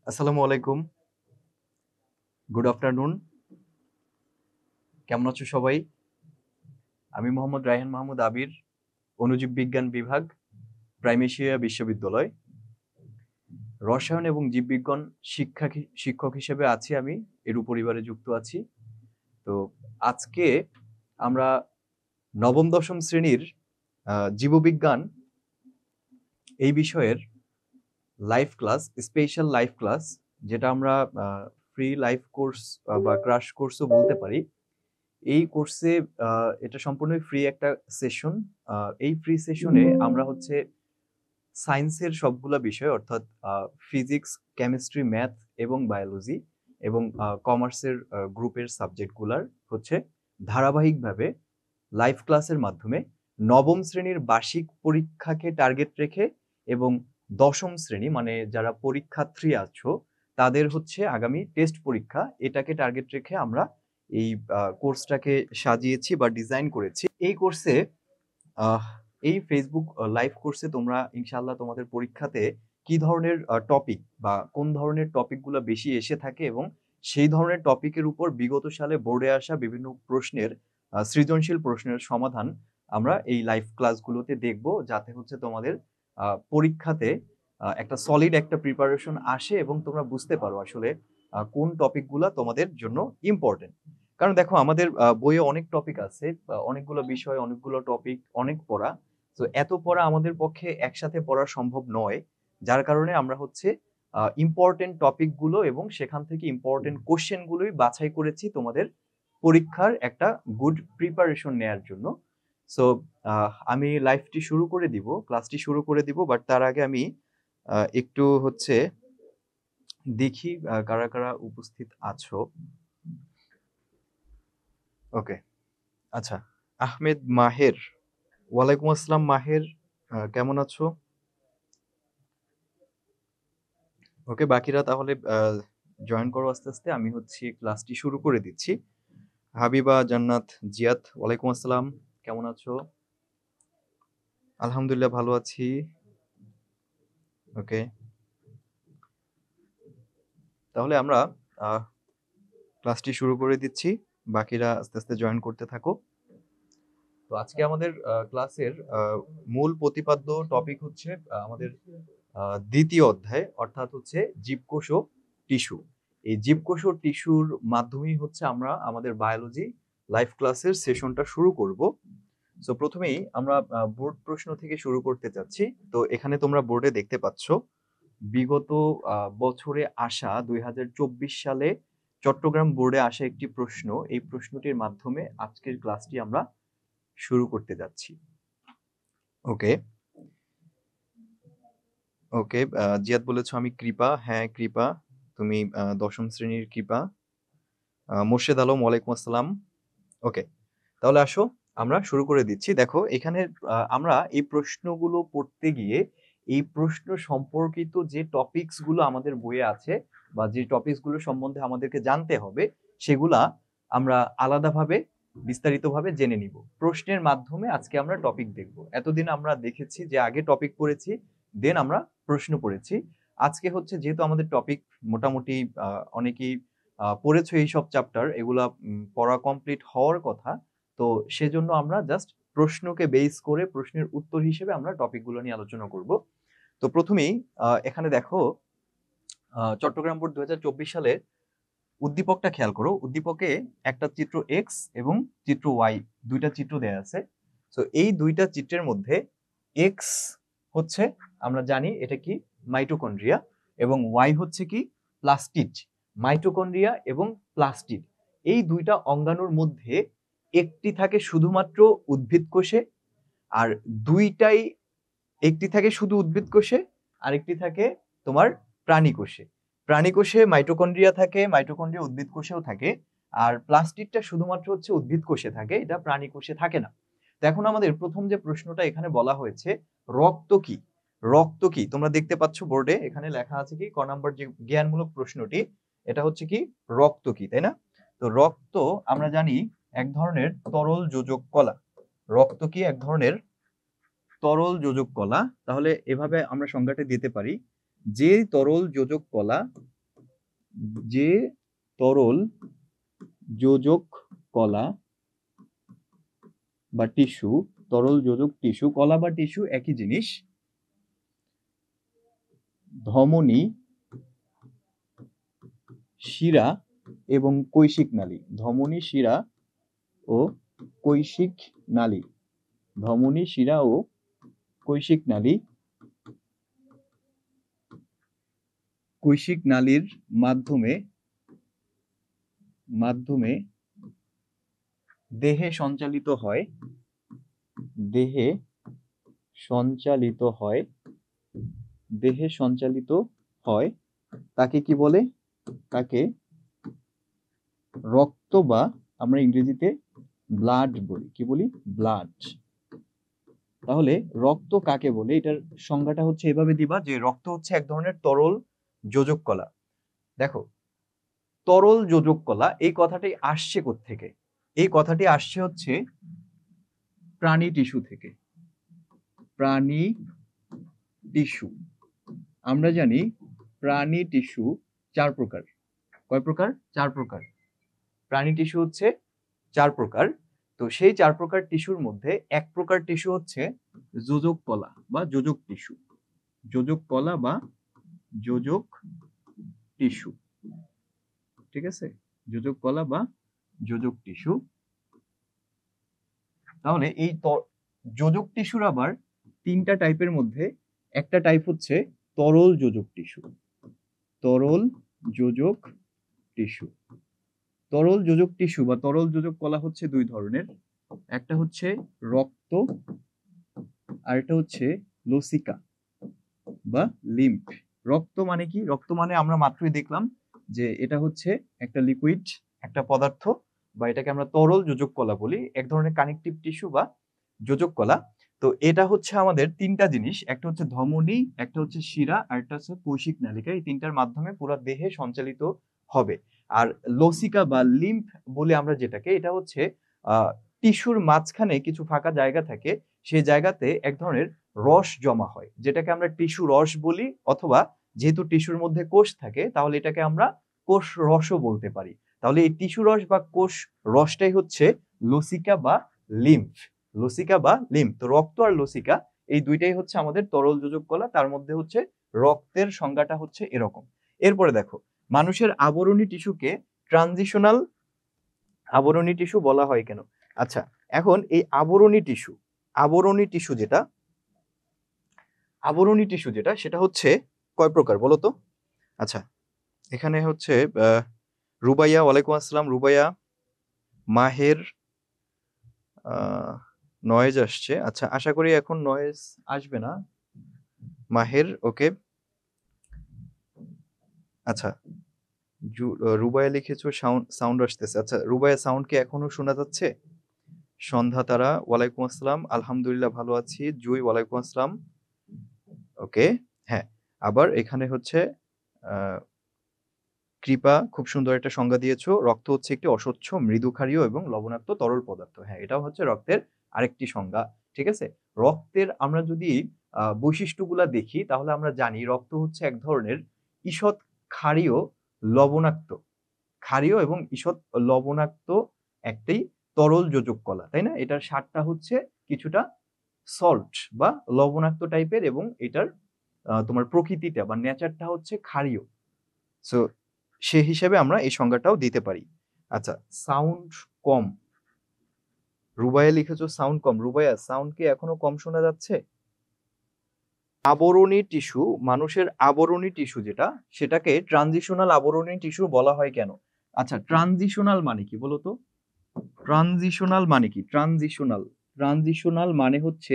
আসসালামু আলাইকুম। Good afternoon. কেমন আছো সবাই? আমি মোহাম্মদ রায়হান মাহমুদ আবির, অণুজীব বিজ্ঞান বিভাগ, প্রাইম এশিয়া বিশ্ববিদ্যালয়। রসায়ন এবং জীববিজ্ঞান শিক্ষক হিসেবে আছি আমি, এরু পরিবারে যুক্ত আছি। তো আজকে আমরা নবম দশম শ্রেণীর জীববিজ্ঞান এই বিষয়ের live class, special live class, যেটা আমরা ফ্রি লাইভ কোর্স বা ক্রাশ কোর্সও বলতে পারি। এই কোর্সে এটা সম্পূর্ণই ফ্রি একটা সেশন। এই ফ্রি সেশনে আমরা হচ্ছে সায়েন্সের সবগুলা বিষয় অর্থাৎ ফিজিক্স, কেমিস্ট্রি, ম্যাথ এবং বায়োলজি এবং কমার্সের গ্রুপের সাবজেক্টগুলার হচ্ছে ধারাবাহিকভাবে লাইভ ক্লাসের মাধ্যমে নবম শ্রেণীর বার্ষিক পরীক্ষাকে টার্গেট রেখে এবং দশম শ্রেণী মানে যারা পরীক্ষার্থী আছো তাদের হচ্ছে আগামী টেস্ট পরীক্ষা, এটাকে টার্গেট রেখে আমরা এই কোর্সটাকে সাজিয়েছি বা ডিজাইন করেছি। এই কোর্সে এই ফেসবুক লাইভ কোর্সে তোমরা ইনশাআল্লাহ তোমাদের পরীক্ষাতে কি ধরনের টপিক বা কোন ধরনের টপিকগুলো বেশি এসে থাকে এবং সেই ধরনের টপিকের উপর বিগত সালে বোর্ডে আসা বিভিন্ন প্রশ্নের সৃজনশীল প্রশ্নের সমাধান আমরা এই লাইভ ক্লাসগুলোতে দেখব, যাতে হচ্ছে তোমাদের পরীক্ষাতে একটা সলিড একটা প্রিপারেশন আসে এবং তোমরা বুঝতে পারো আসলে কোন টপিকগুলো তোমাদের জন্য ইম্পর্টেন্ট। কারণ দেখো আমাদের বইয়ে অনেক টপিক আছে, অনেকগুলো বিষয়, অনেকগুলো টপিক, অনেক পড়া। তো এত পড়া আমাদের পক্ষে একসাথে পড়া সম্ভব নয়, যার কারণে আমরা হচ্ছে ইম্পর্টেন্ট টপিকগুলো এবং সেখান থেকে ইম্পর্টেন্ট কোশ্চেনগুলোই বাছাই করেছি তোমাদের পরীক্ষার একটা গুড প্রিপারেশন নেয়ার জন্য। সো আমি লাইভটি শুরু করে দিব, ক্লাসটি শুরু করে দিব, বাট তার আগে আমি একটু হচ্ছে দেখি কারা কারা উপস্থিত আছো। ওকে, আচ্ছা। আহমেদ মাহের, ওয়ালাইকুম আসসালাম মাহের, কেমন আছো? ওকে, বাকিরা তাহলে জয়েন করো আস্তে আস্তে, আমি হচ্ছে ক্লাসটি শুরু করে দিচ্ছি। হাবিবা জান্নাত জিয়াদ, ওয়ালাইকুম আসসালাম, কেমন আছো? আলহামদুলিল্লাহ ভালো আছি। ওকে, তাহলে আমরা ক্লাসটি শুরু করে দিচ্ছি, বাকিরা আস্তে আস্তে জয়েন করতে থাকো। তো আজকে আমাদের ক্লাসের মূল প্রতিপাদ্য টপিক হচ্ছে আমাদের দ্বিতীয় অধ্যায়, অর্থাৎ হচ্ছে জীবকোষ ও টিস্যু। এই জীবকোষ ও টিস্যুর মাধ্যমেই হচ্ছে আমরা আমাদের বায়োলজি লাইভ ক্লাসের সেশনটা শুরু করব। সো প্রথমেই আমরা বোর্ড প্রশ্ন থেকে শুরু করতে যাচ্ছি। তো এখানে তোমরা বোর্ডে দেখতে পাচ্ছ বিগত বছরে আসা 2024 সালে চট্টগ্রাম বোর্ডে আসা একটি প্রশ্ন। এই প্রশ্নটির মাধ্যমে আজকের ক্লাসটি আমরা শুরু করতে যাচ্ছি। ওকে, ওকে, জিয়াদ বলেছো আমি কৃপা। হ্যাঁ কৃপা, তুমি দশম শ্রেণীর কৃপা। মোর্শেদ আলম, ওয়ালাইকুম আসসালাম। ওকে, তাহলে আসো আমরা শুরু করে দিচ্ছি। দেখো এখানে আমরা এই প্রশ্নগুলো পড়তে গিয়ে এই প্রশ্ন সম্পর্কিত যে টপিকস গুলো আমাদের বইয়ে আছে বা যে টপিকস গুলো সম্বন্ধে আমাদেরকে জানতে হবে সেগুলা আমরা আলাদাভাবে বিস্তারিতভাবে জেনে নিব প্রশ্নের মাধ্যমে। আজকে আমরা টপিক দেখব। এতদিন আমরা দেখেছি যে আগে টপিক পড়েছি, দেন আমরা প্রশ্ন পড়েছি। আজকে হচ্ছে যেহেতু আমাদের টপিক মোটামুটি অনেকেই পড়েছো এই সব চ্যাপ্টার, এগুলা পড়া কমপ্লিট হওয়ার কথা। তো সেজন্য আমরা জাস্ট প্রশ্নকে বেস করে প্রশ্নের উত্তর হিসেবে আমরা টপিকগুলো নিয়ে আলোচনা করব। তো প্রথমেই এখানে দেখো চট্টগ্রাম বোর্ড 2024 সালের উদ্দীপকটা খেয়াল করো। উদ্দীপকে একটা চিত্র এক্স এবং চিত্র ওয়াই, দুইটা চিত্র দেয়া আছে। তো এই দুইটা চিত্রের মধ্যে এক্স হচ্ছে আমরা জানি এটা কি মাইটোকন্ড্রিয়া এবং ওয়াই হচ্ছে কি প্লাস্টিড। মাইটোকন্ড্রিয়া এবং প্লাস্টিড এই দুইটা অঙ্গাণুর মধ্যে একটি থাকে শুধুমাত্র উদ্ভিদ কোষে, আর দুইটাই, একটি থাকে শুধু উদ্ভিদ কোষে, আরেকটি থাকে তোমার প্রাণী কোষে। প্রাণী কোষে মাইটোকন্ড্রিয়া থাকে, মাইটোকন্ড্রিয়া উদ্ভিদ কোষেও থাকে, আর প্লাস্টিডটা শুধুমাত্র হচ্ছে উদ্ভিদ কোষে থাকে, এটা প্রাণী কোষে থাকে না। তো এখন আমাদের প্রথম যে প্রশ্নটা এখানে বলা হয়েছে, রক্ত কি? রক্ত কি তোমরা দেখতে পাচ্ছ বোর্ডে, এখানে লেখা আছে কি ক নাম্বার যে জ্ঞানমূলক প্রশ্নটি, এটা হচ্ছে কি রক্ত কি, তাই না? তো রক্ত আমরা জানি এক ধরনের তরল যোজক কলা। রক্ত কি এক ধরনের তরল যোজক কলা। তাহলে এভাবে আমরা সংজ্ঞাটা দিতে পারি যে তরল যোজক কলা যে তরল যোজক কলা বা টিস্যু, তরল যোজক টিস্যু, কলা বা টিস্যু একই জিনিস, ধমনী, শিরা এবং কৈশিক নালী, ধমনী, শিরা ও কৈশিক নালী, ধমনী, শিরা ও কৈশিক নালী, কৈশিক নালীর মাধ্যমে মাধ্যমে দেহে সঞ্চালিত হয়, দেহে সঞ্চালিত হয়, দেহে সঞ্চালিত হয়, তাকে কি বলে? তাকে রক্ত, বা আমরা ইংরেজিতে ব্লাড বলি। কি বলি? ব্লাড। তাহলে রক্ত কাকে বলে? এটার সংজ্ঞাটা হচ্ছে এভাবে দিবা যে রক্ত হচ্ছে এক ধরনের তরল যোজক কলা। দেখো, তরল যোজক কলা, এই কথাটি আসছে কোত্থেকে? এই কথাটি আসছে হচ্ছে প্রাণী টিস্যু থেকে। প্রাণী টিস্যু, আমরা জানি প্রাণী টিস্যু 4 প্রকার। কয় প্রকার? 4 প্রকার। প্রাণী টিস্যু হচ্ছে 4 প্রকার। তো সেই 4 প্রকার টিস্যুর মধ্যে এক প্রকার টিস্যু হচ্ছে যোজক কলা বা যোজক টিস্যু। যোজক কলা বা যোজক টিস্যু, ঠিক আছে? যোজক কলা বা যোজক টিস্যু। তাহলে এই যোজক টিস্যুর আবার 3টা টাইপের মধ্যে একটা টাইপ হচ্ছে তরল যোজক টিস্যু। তরল যোজক টিস্যু, তরল যোজক টিস্যু বা তরল যোজক কলা হচ্ছে 2 ধরনের। একটা হচ্ছে রক্ত, আর একটা হচ্ছে লসিকা বা লিম্ফ। রক্ত মানে কি? রক্ত মানে আমরা মাত্রই দেখলাম যে এটা হচ্ছে একটা লিকুইড, একটা পদার্থ, বা এটাকে আমরা তরল যোজক কলা বলি, এক ধরনের কানেকটিভ টিস্যু বা যোজক কলা। তো এটা হচ্ছে আমাদের 3টা জিনিস, একটা হচ্ছে ধমনী, একটা হচ্ছে শিরা, আর একটা হচ্ছে কৈশিক নালিকা। এই 3টার মাধ্যমে পুরো দেহে সঞ্চালিত হবে। আর লসিকা বা লিম্ফ বলে আমরা যেটাকে, এটা হচ্ছে টিস্যুর মাঝখানে কিছু ফাঁকা জায়গা থাকে, সেই জায়গাতে এক ধরনের রস জমা হয়, যেটাকে আমরা টিস্যু রস বলি, অথবা যেহেতু টিস্যুর মধ্যে কোষ থাকে তাহলে এটাকে আমরা কোষ রসও বলতে পারি। তাহলে এই টিস্যু রস বা কোষ রসটাই হচ্ছে লসিকা বা লিম্ফ। লসিকা বা লিম্ফ। তো রক্ত আর লসিকা এই দুইটাই হচ্ছে আমাদের তরল যোজক কলা। তার মধ্যে হচ্ছে রক্তের সংজ্ঞাটা হচ্ছে এরকম। এরপরে দেখো, মানুষের আবরণী টিস্যুকে ট্রানজিশনাল আবরণী টিস্যু বলা হয় কেন? আচ্ছা, এখন এই আবরণী টিস্যু, আবরণী টিস্যু যেটা, আবরণী টিস্যু যেটা, সেটা হচ্ছে কয় প্রকার বলো তো? আচ্ছা, এখানে হচ্ছে রুবাইয়া, ওয়ালাইকুম আসসালাম রুবাইয়া। মাহের, নয়েজ আসছে। আচ্ছা, আশা করি এখন নয়েজ আসবে না। মাহের, ওকে। আচ্ছা, রুবাইয়া লিখেছো সাউন্ড আসতেছে। আচ্ছা রুবাইয়া, সাউন্ড কি এখনো শোনা যাচ্ছে? সন্ধ্যা তারা, ওয়ালাইকুম আসসালাম, আলহামদুলিল্লাহ ভালো আছি। জুই, ওয়ালাইকুম আসসালাম, ওকে। হ্যাঁ, আবার এখানে হচ্ছে কৃপা খুব সুন্দর একটা সংজ্ঞা দিয়েছো। রক্ত হচ্ছে একটি অস্বচ্ছ, মৃদু ক্ষারীয় এবং লবণাক্ত তরল পদার্থ। হ্যাঁ, এটাও হচ্ছে রক্তের আরেকটি সংজ্ঞা। ঠিক আছে? রক্তের আমরা যদি বৈশিষ্ট্যগুলা দেখি তাহলে আমরা জানি রক্ত হচ্ছে এক ধরনের ঈষৎ ক্ষারীয়, লবণাক্ত, ক্ষারীয় এবং ঈষৎ লবণাক্ত একটি তরল যোজক কলা, তাই না? এটার স্বাদটা হচ্ছে কিছুটা সল্ট বা লবণাক্ত টাইপের, এবং এটার তোমার প্রকৃতিটা বা নেচারটা হচ্ছে ক্ষারীয়। সো সে হিসেবে আমরা এই সংজ্ঞাটাও দিতে পারি। আচ্ছা, সাউন্ড কম, রুবাইয়া লিখেছো সাউন্ড কম। রুবাইয়া, সাউন্ড কি এখনো কম শোনা যাচ্ছে? আবরণী টিস্যু, মানুষের আবরণী টিস্যু যেটা, সেটাকে ট্রানজিশনাল আবরণী টিস্যু বলা হয় কেন? আচ্ছা, ট্রানজিশনাল মানে কি বলতো? ট্রানজিশনাল মানে কি? ট্রানজিশনাল, ট্রানজিশনাল মানে হচ্ছে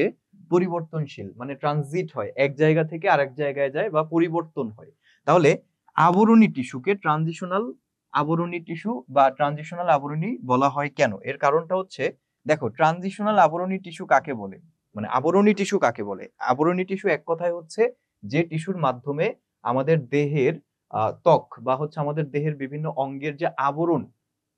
পরিবর্তনশীল, মানে ট্রানজিট হয়, এক জায়গা থেকে আরেক জায়গায় যায় বা পরিবর্তন হয়। তাহলে আবরণী টিস্যুকে ট্রানজিশনাল আবরণী টিস্যু বা ট্রানজিশনাল আবরণী বলা হয় কেন? এর কারণটা হচ্ছে, দেখো, ট্রানজিশনাল আবরণী টিস্যু কাকে বলে, মানে আবরণী টিস্যু কাকে বলে? আবরণী টিস্যু এক কথায় হচ্ছে যে টিস্যুর মাধ্যমে আমাদের দেহের ত্বক বা হচ্ছে আমাদের দেহের বিভিন্ন অঙ্গের যে আবরণ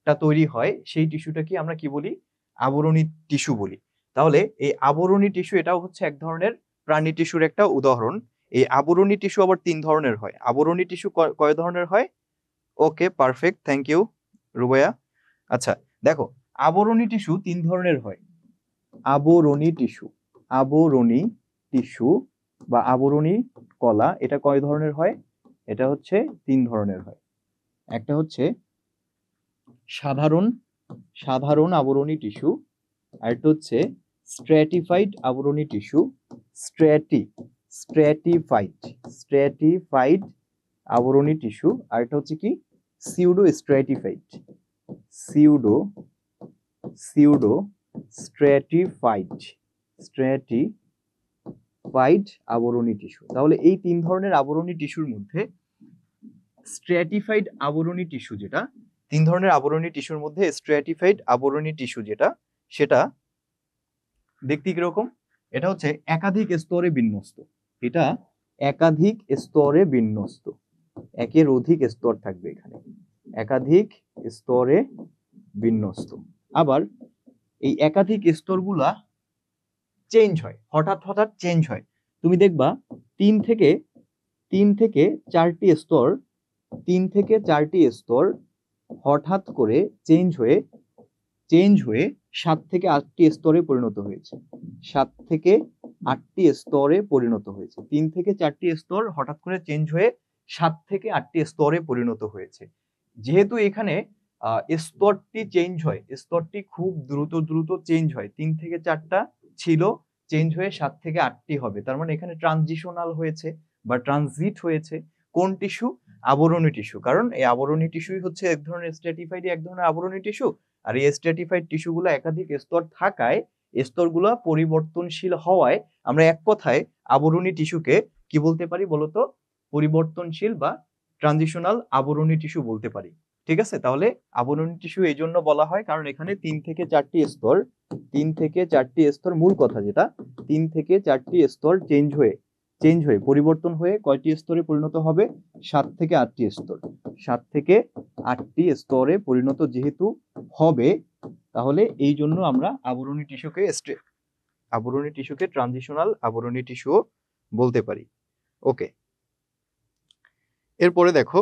টা তৈরি হয়, সেই টিস্যুটাকে আমরা কি বলি? আবরণী টিস্যু বলি। তাহলে এই আবরণী টিস্যু এটাও হচ্ছে এক ধরনের প্রাণী টিস্যুর একটা উদাহরণ। এই আবরণী টিস্যু আবার 3 ধরনের হয়। আবরণী টিস্যু কয় ধরনের হয়? ওকে, পারফেক্ট, থ্যাংক ইউ রুবাইয়া। আচ্ছা দেখো, আবরণী টিস্যু 3 ধরনের হয়। আবরণী টিস্যু, আবরণী টিস্যু বা আবরণী কলা, এটা কয় ধরনের হয়? এটা হচ্ছে 3 ধরনের হয়। একটা হচ্ছে সাধারণ সাধারণ আবরণী টিস্যু, আরেকটা হচ্ছে স্ট্র্যাটিফাইড আবরণী টিস্যু, স্ট্র্যাটিফাইড স্ট্র্যাটিফাইড আবরণী টিস্যু, আরেকটা হচ্ছে কি pseudo stratified, pseudo pseudo stratified stratified আবরণী টিস্যু। তাহলে এই 3 ধরনের আবরণী টিস্যুর মধ্যে স্ট্র্যাটিফাইড আবরণী টিস্যু যেটা, 3 ধরনের আবরণী টিস্যুর মধ্যে স্ট্র্যাটিফাইড আবরণী টিস্যু যেটা, সেটা দেখতে কিরকম? এটা হচ্ছে একাধিক স্তরে বিন্যস্ত। এটা একাধিক স্তরে বিন্যস্ত, একের অধিক স্তর থাকবে এখানে, একাধিক স্তরে বিন্যস্ত। আবার এই একাধিক স্তরগুলা চেঞ্জ হয়, হঠাৎ হঠাৎ চেঞ্জ হয়। তুমি দেখবা 3 থেকে 4টি স্তর, 3 থেকে 4টি স্তর হঠাৎ করে চেঞ্জ হয়ে 7 থেকে 8টি স্তরে পরিণত হয়েছে, 7 থেকে 8টি স্তরে পরিণত হয়েছে। 3 থেকে 4টি স্তর হঠাৎ করে চেঞ্জ হয়ে 7 থেকে 8টি স্তরে পরিণত হয়েছে। যেহেতু এখানে স্তরটি চেঞ্জ হয়, স্তরটি খুব দ্রুত দ্রুত চেঞ্জ হয়, 3 থেকে 4টা ছিল, চেঞ্জ হয়ে 7 থেকে 8টি হবে। তার মানে এখানে ট্রানজিশনাল হয়েছে বা ট্রানজিট হয়েছে কোন টিস্যু? আবরণী টিস্যু। কারণ এই আবরণী টিস্যুই হচ্ছে এক ধরনের স্ট্র্যাটিফাইড, এক ধরনের আবরণী টিস্যু। আর এই স্ট্র্যাটিফাইড টিস্যুগুলো একাধিক স্তর থাকায়, স্তরগুলো পরিবর্তনশীল হওয়ায় আমরা এক কথায় আবরণী টিস্যুকে কি বলতে পারি বলতো? পরিবর্তনশীল বা ট্রানজিশনাল আবরণী টিস্যু বলতে পারি। ঠিক আছে, তাহলে আবরণী টিস্যু এই জন্য বলা হয় কারণ এখানে 3 থেকে 4টি স্তর, 3 থেকে 4টি স্তর, মূল কথা যেটা 3 থেকে 4টি স্তর চেঞ্জ হয়ে পরিবর্তন হয়ে কয়টি স্তরে পরিণত হবে? 7 থেকে 8টি স্তর, 7 থেকে 8টি স্তরে পরিণত যেহেতু হবে, তাহলে এই জন্য আমরা আবরণী টিস্যুকে ট্রানজিশনাল আবরণী টিস্যু বলতে পারি। ওকে, এরপরে দেখো,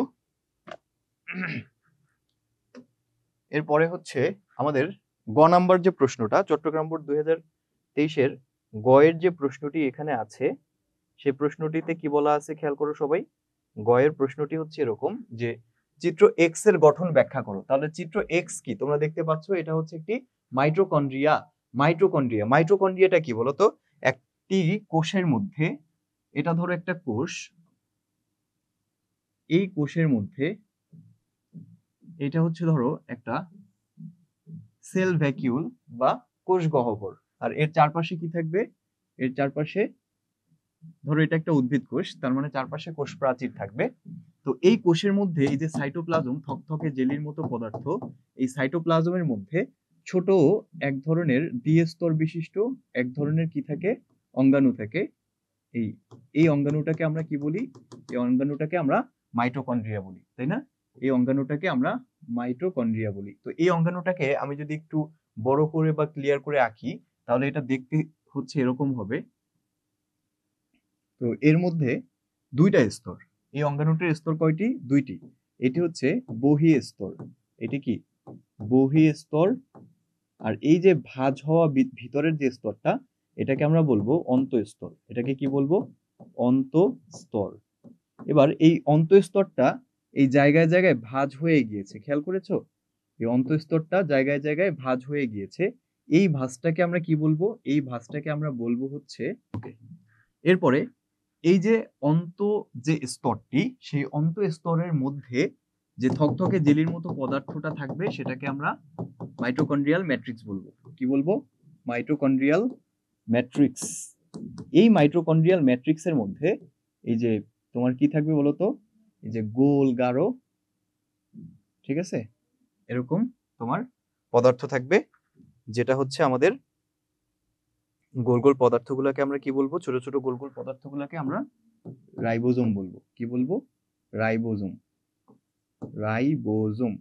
এরপরে হচ্ছে আমাদের গ নাম্বার যে প্রশ্নটা, চট্টগ্রাম বোর্ড 2023-এর গয়ের যে প্রশ্নটি এখানে আছে, সেই প্রশ্নটিতে কি বলা আছে খেয়াল করো সবাই। গয়ের প্রশ্নটি হচ্ছে এরকম যে চিত্র এক্স এর গঠন ব্যাখ্যা করো। তাহলে চিত্র এক্স কি তোমরা দেখতে পাচ্ছ? এটা হচ্ছে একটি মাইটোকন্ড্রিয়া। মাইটোকন্ড্রিয়াটা কি বলতো? একটি কোষের মধ্যে, এটা ধরো একটা কোষ, এই কোষের মধ্যে এটা হচ্ছে ধরো একটা সেল ভ্যাকিউল বা কোষ গহ্বর, আর এর চারপাশে কি থাকবে? এর চারপাশে ধরো এটা একটা উদ্ভিদ কোষ, তার মানে চারপাশে কোষ প্রাচীর থাকবে। তো এই কোষের মধ্যে এই যে সাইটোপ্লাজম, থকথকে জেলির মতো পদার্থ, এই সাইটোপ্লাজমের মধ্যে ছোট এক ধরনের দ্বিস্তর বিশিষ্ট এক ধরনের কি থাকে? অঙ্গাণু থাকে। এই এই অঙ্গাণুটাকে আমরা কি বলি? এই অঙ্গাণুটাকে আমরা মাইটোকন্ড্রিয়া বলি, তাই না? এই অঙ্গাণুটাকে আমরা মাইটোকন্ড্রিয়া বলি। তো এই অঙ্গাণুটাকে আমি যদি একটু বড় করে বা ক্লিয়ার করে আঁকি, তাহলে এটা দেখতে হচ্ছে এরকম হবে। তো এর মধ্যে 2টা স্তর, এই অঙ্গাণুটির স্তর কয়টি? 2টি। এটি হচ্ছে বহি স্তর, এটি কি বহি স্তর, আর এই যে ভাঁজ হওয়া ভিতরের যে স্তরটা, এটাকে আমরা বলবো অন্তঃস্তর। এটাকে কি বলবো? অন্তঃস্তর। এবার এই অন্তঃস্তরটা এই জায়গায় জায়গায় ভাঁজ হয়ে গিয়েছে, খেয়াল করেছো? এই অন্তঃস্তরটা জায়গায় জায়গায় ভাঁজ হয়ে গিয়েছে। এই ভাঁজটাকে আমরা কি বলবো? এই ভাঁজটাকে আমরা বলবো হচ্ছে, ওকে। এরপরে এই যে যে স্তরটি, সেই স্তরের মধ্যে যে থকথকে জেলির মতো পদার্থটা থাকবে, সেটাকে আমরা মাইটোকন্ড্রিয়াল ম্যাট্রিক্স বলবো। কি বলবো? Mitochondrial matrix. এই মাইটোকন্ড্রিয়াল ম্যাট্রিক্সের মধ্যে এই যে তোমার কি থাকবে বলতো? এই যে গোল গাঢ়, ঠিক আছে, এরকম তোমার পদার্থ থাকবে, যেটা হচ্ছে আমাদের গোল গোল পদার্থগুলোকে আমরা কি বলবো? ছোট ছোট গোল গোল পদার্থগুলোকে আমরা রাইবোজোম বলবো। কি বলবো? রাইবোজোম। রাইবোজোম।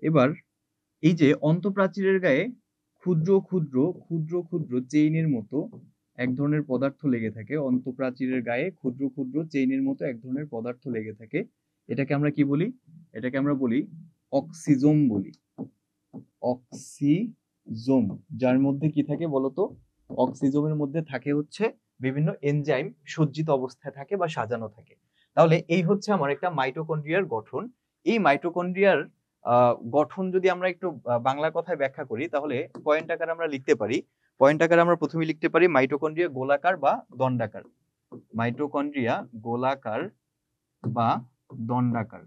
এবার এই যে অন্তঃপ্রাচীরের গায়ে ক্ষুদ্র ক্ষুদ্র ক্ষুদ্র ক্ষুদ্র চেইনের মতো এক ধরনের পদার্থ লেগে থাকে, অন্তঃপ্রাচীরের গায়ে ক্ষুদ্র ক্ষুদ্র চেইনের মতো এক ধরনের পদার্থ লেগে থাকে, এটাকে আমরা কি বলি? এটাকে আমরা বলি অক্সিজোম বলি। অক্সিজোম, যার মধ্যে কি থাকে বলতো? অক্সিজোমের মধ্যে থাকে হচ্ছে বিভিন্ন এনজাইম সজ্জিত অবস্থায় থাকে বা সাজানো থাকে। তাহলে এই হচ্ছে আমার একটা মাইটোকন্ড্রিয়ার গঠন। এই মাইটোকন্ড্রিয়ার গঠন যদি আমরা একটু বাংলা কথায় ব্যাখ্যা করি, তাহলে পয়েন্ট আকারে আমরা লিখতে পারি। পয়েন্ট আকারে আমরা প্রথমে লিখতে পারি মাইটোকন্ড্রিয়া গোলাকার বা দণ্ডাকার। মাইটোকন্ড্রিয়া গোলাকার বা দণ্ডাকার।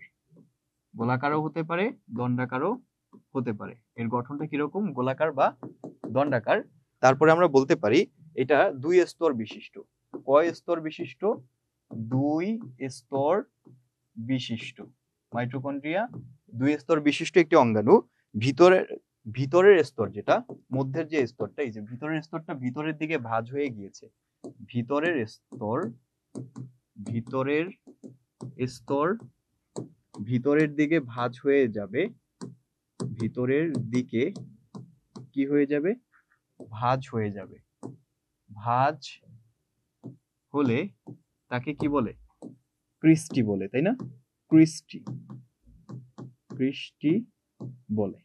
গোলাকারও হতে পারে, দণ্ডাকারও হতে পারে। এর গঠনটা কিরকম? গোলাকার বা দণ্ডাকার। তারপরে আমরা বলতে পারি এটা 2 স্তর বিশিষ্ট। কয় স্তর বিশিষ্ট? 2 স্তর বিশিষ্ট। মাইটোকন্ড্রিয়া 2 স্তর বিশিষ্ট একটি অঙ্গাণু। ভিতরের স্তর, যেটা মধ্যের যে স্তরটা, এই যে ভিতরের স্তরটা ভিতরের দিকে ভাঁজ হয়ে গিয়েছে। ভিতরের স্তর ভিতরের দিকে ভাঁজ হয়ে যাবে। ভিতরের দিকে কি হয়ে যাবে? ভাঁজ হয়ে যাবে। ভাঁজ হলে তাকে কি বলে? ক্রিস্টি বলে, তাই না? ক্রিস্টি বলে।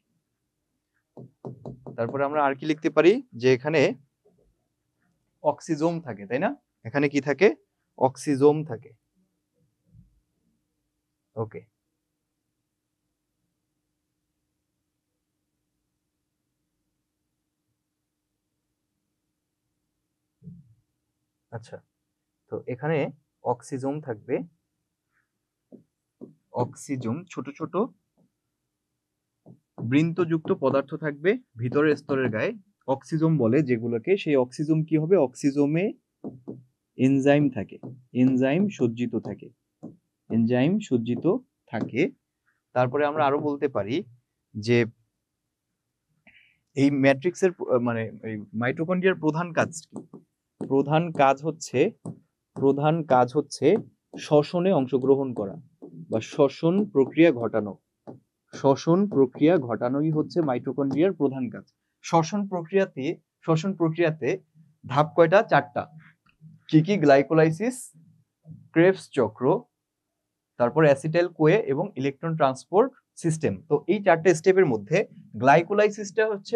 তারপরে আমরা আর কি লিখতে পারি? যে এখানে অক্সিজোম থাকে, তাই না? এখানে কি থাকে? অক্সিজোম থাকে। ওকে, আচ্ছা। তো এখানে অক্সিজোম থাকবে। অক্সিজোম ছোট ছোট বৃন্তযুক্ত পদার্থ থাকবে ভিতরের স্তরের গায়ে, অক্সিজোম বলে যেগুলোকে। সেই অক্সিজোম কি হবে? অক্সিজোমে এনজাইম থাকে, এনজাইম সজ্জিত থাকে, এনজাইম সজ্জিত থাকে। তারপরে আমরা আরো বলতে পারি যে এই ম্যাট্রিক্সের মানে এই মাইটোকন্ড্রিয়ার প্রধান কাজ কি? প্রধান কাজ হচ্ছে শ্বসনে অংশগ্রহণ করা বা শ্বসন প্রক্রিয়া ঘটানো। শ্বসন প্রক্রিয়া ঘটানোই হচ্ছে মাইটোকন্ড্রিয়ার প্রধান কাজ। শ্বসন প্রক্রিয়াতে ধাপ কয়টা? 4টা। কি কি? গ্লাইকোলাইসিস, ক্রেবস চক্র, তারপর অ্যাসিটাইল কোয়ে এবং ইলেকট্রন ট্রান্সপোর্ট সিস্টেম। তো এই 4টে স্টেপের মধ্যে গ্লাইকোলাইসিসটা হচ্ছে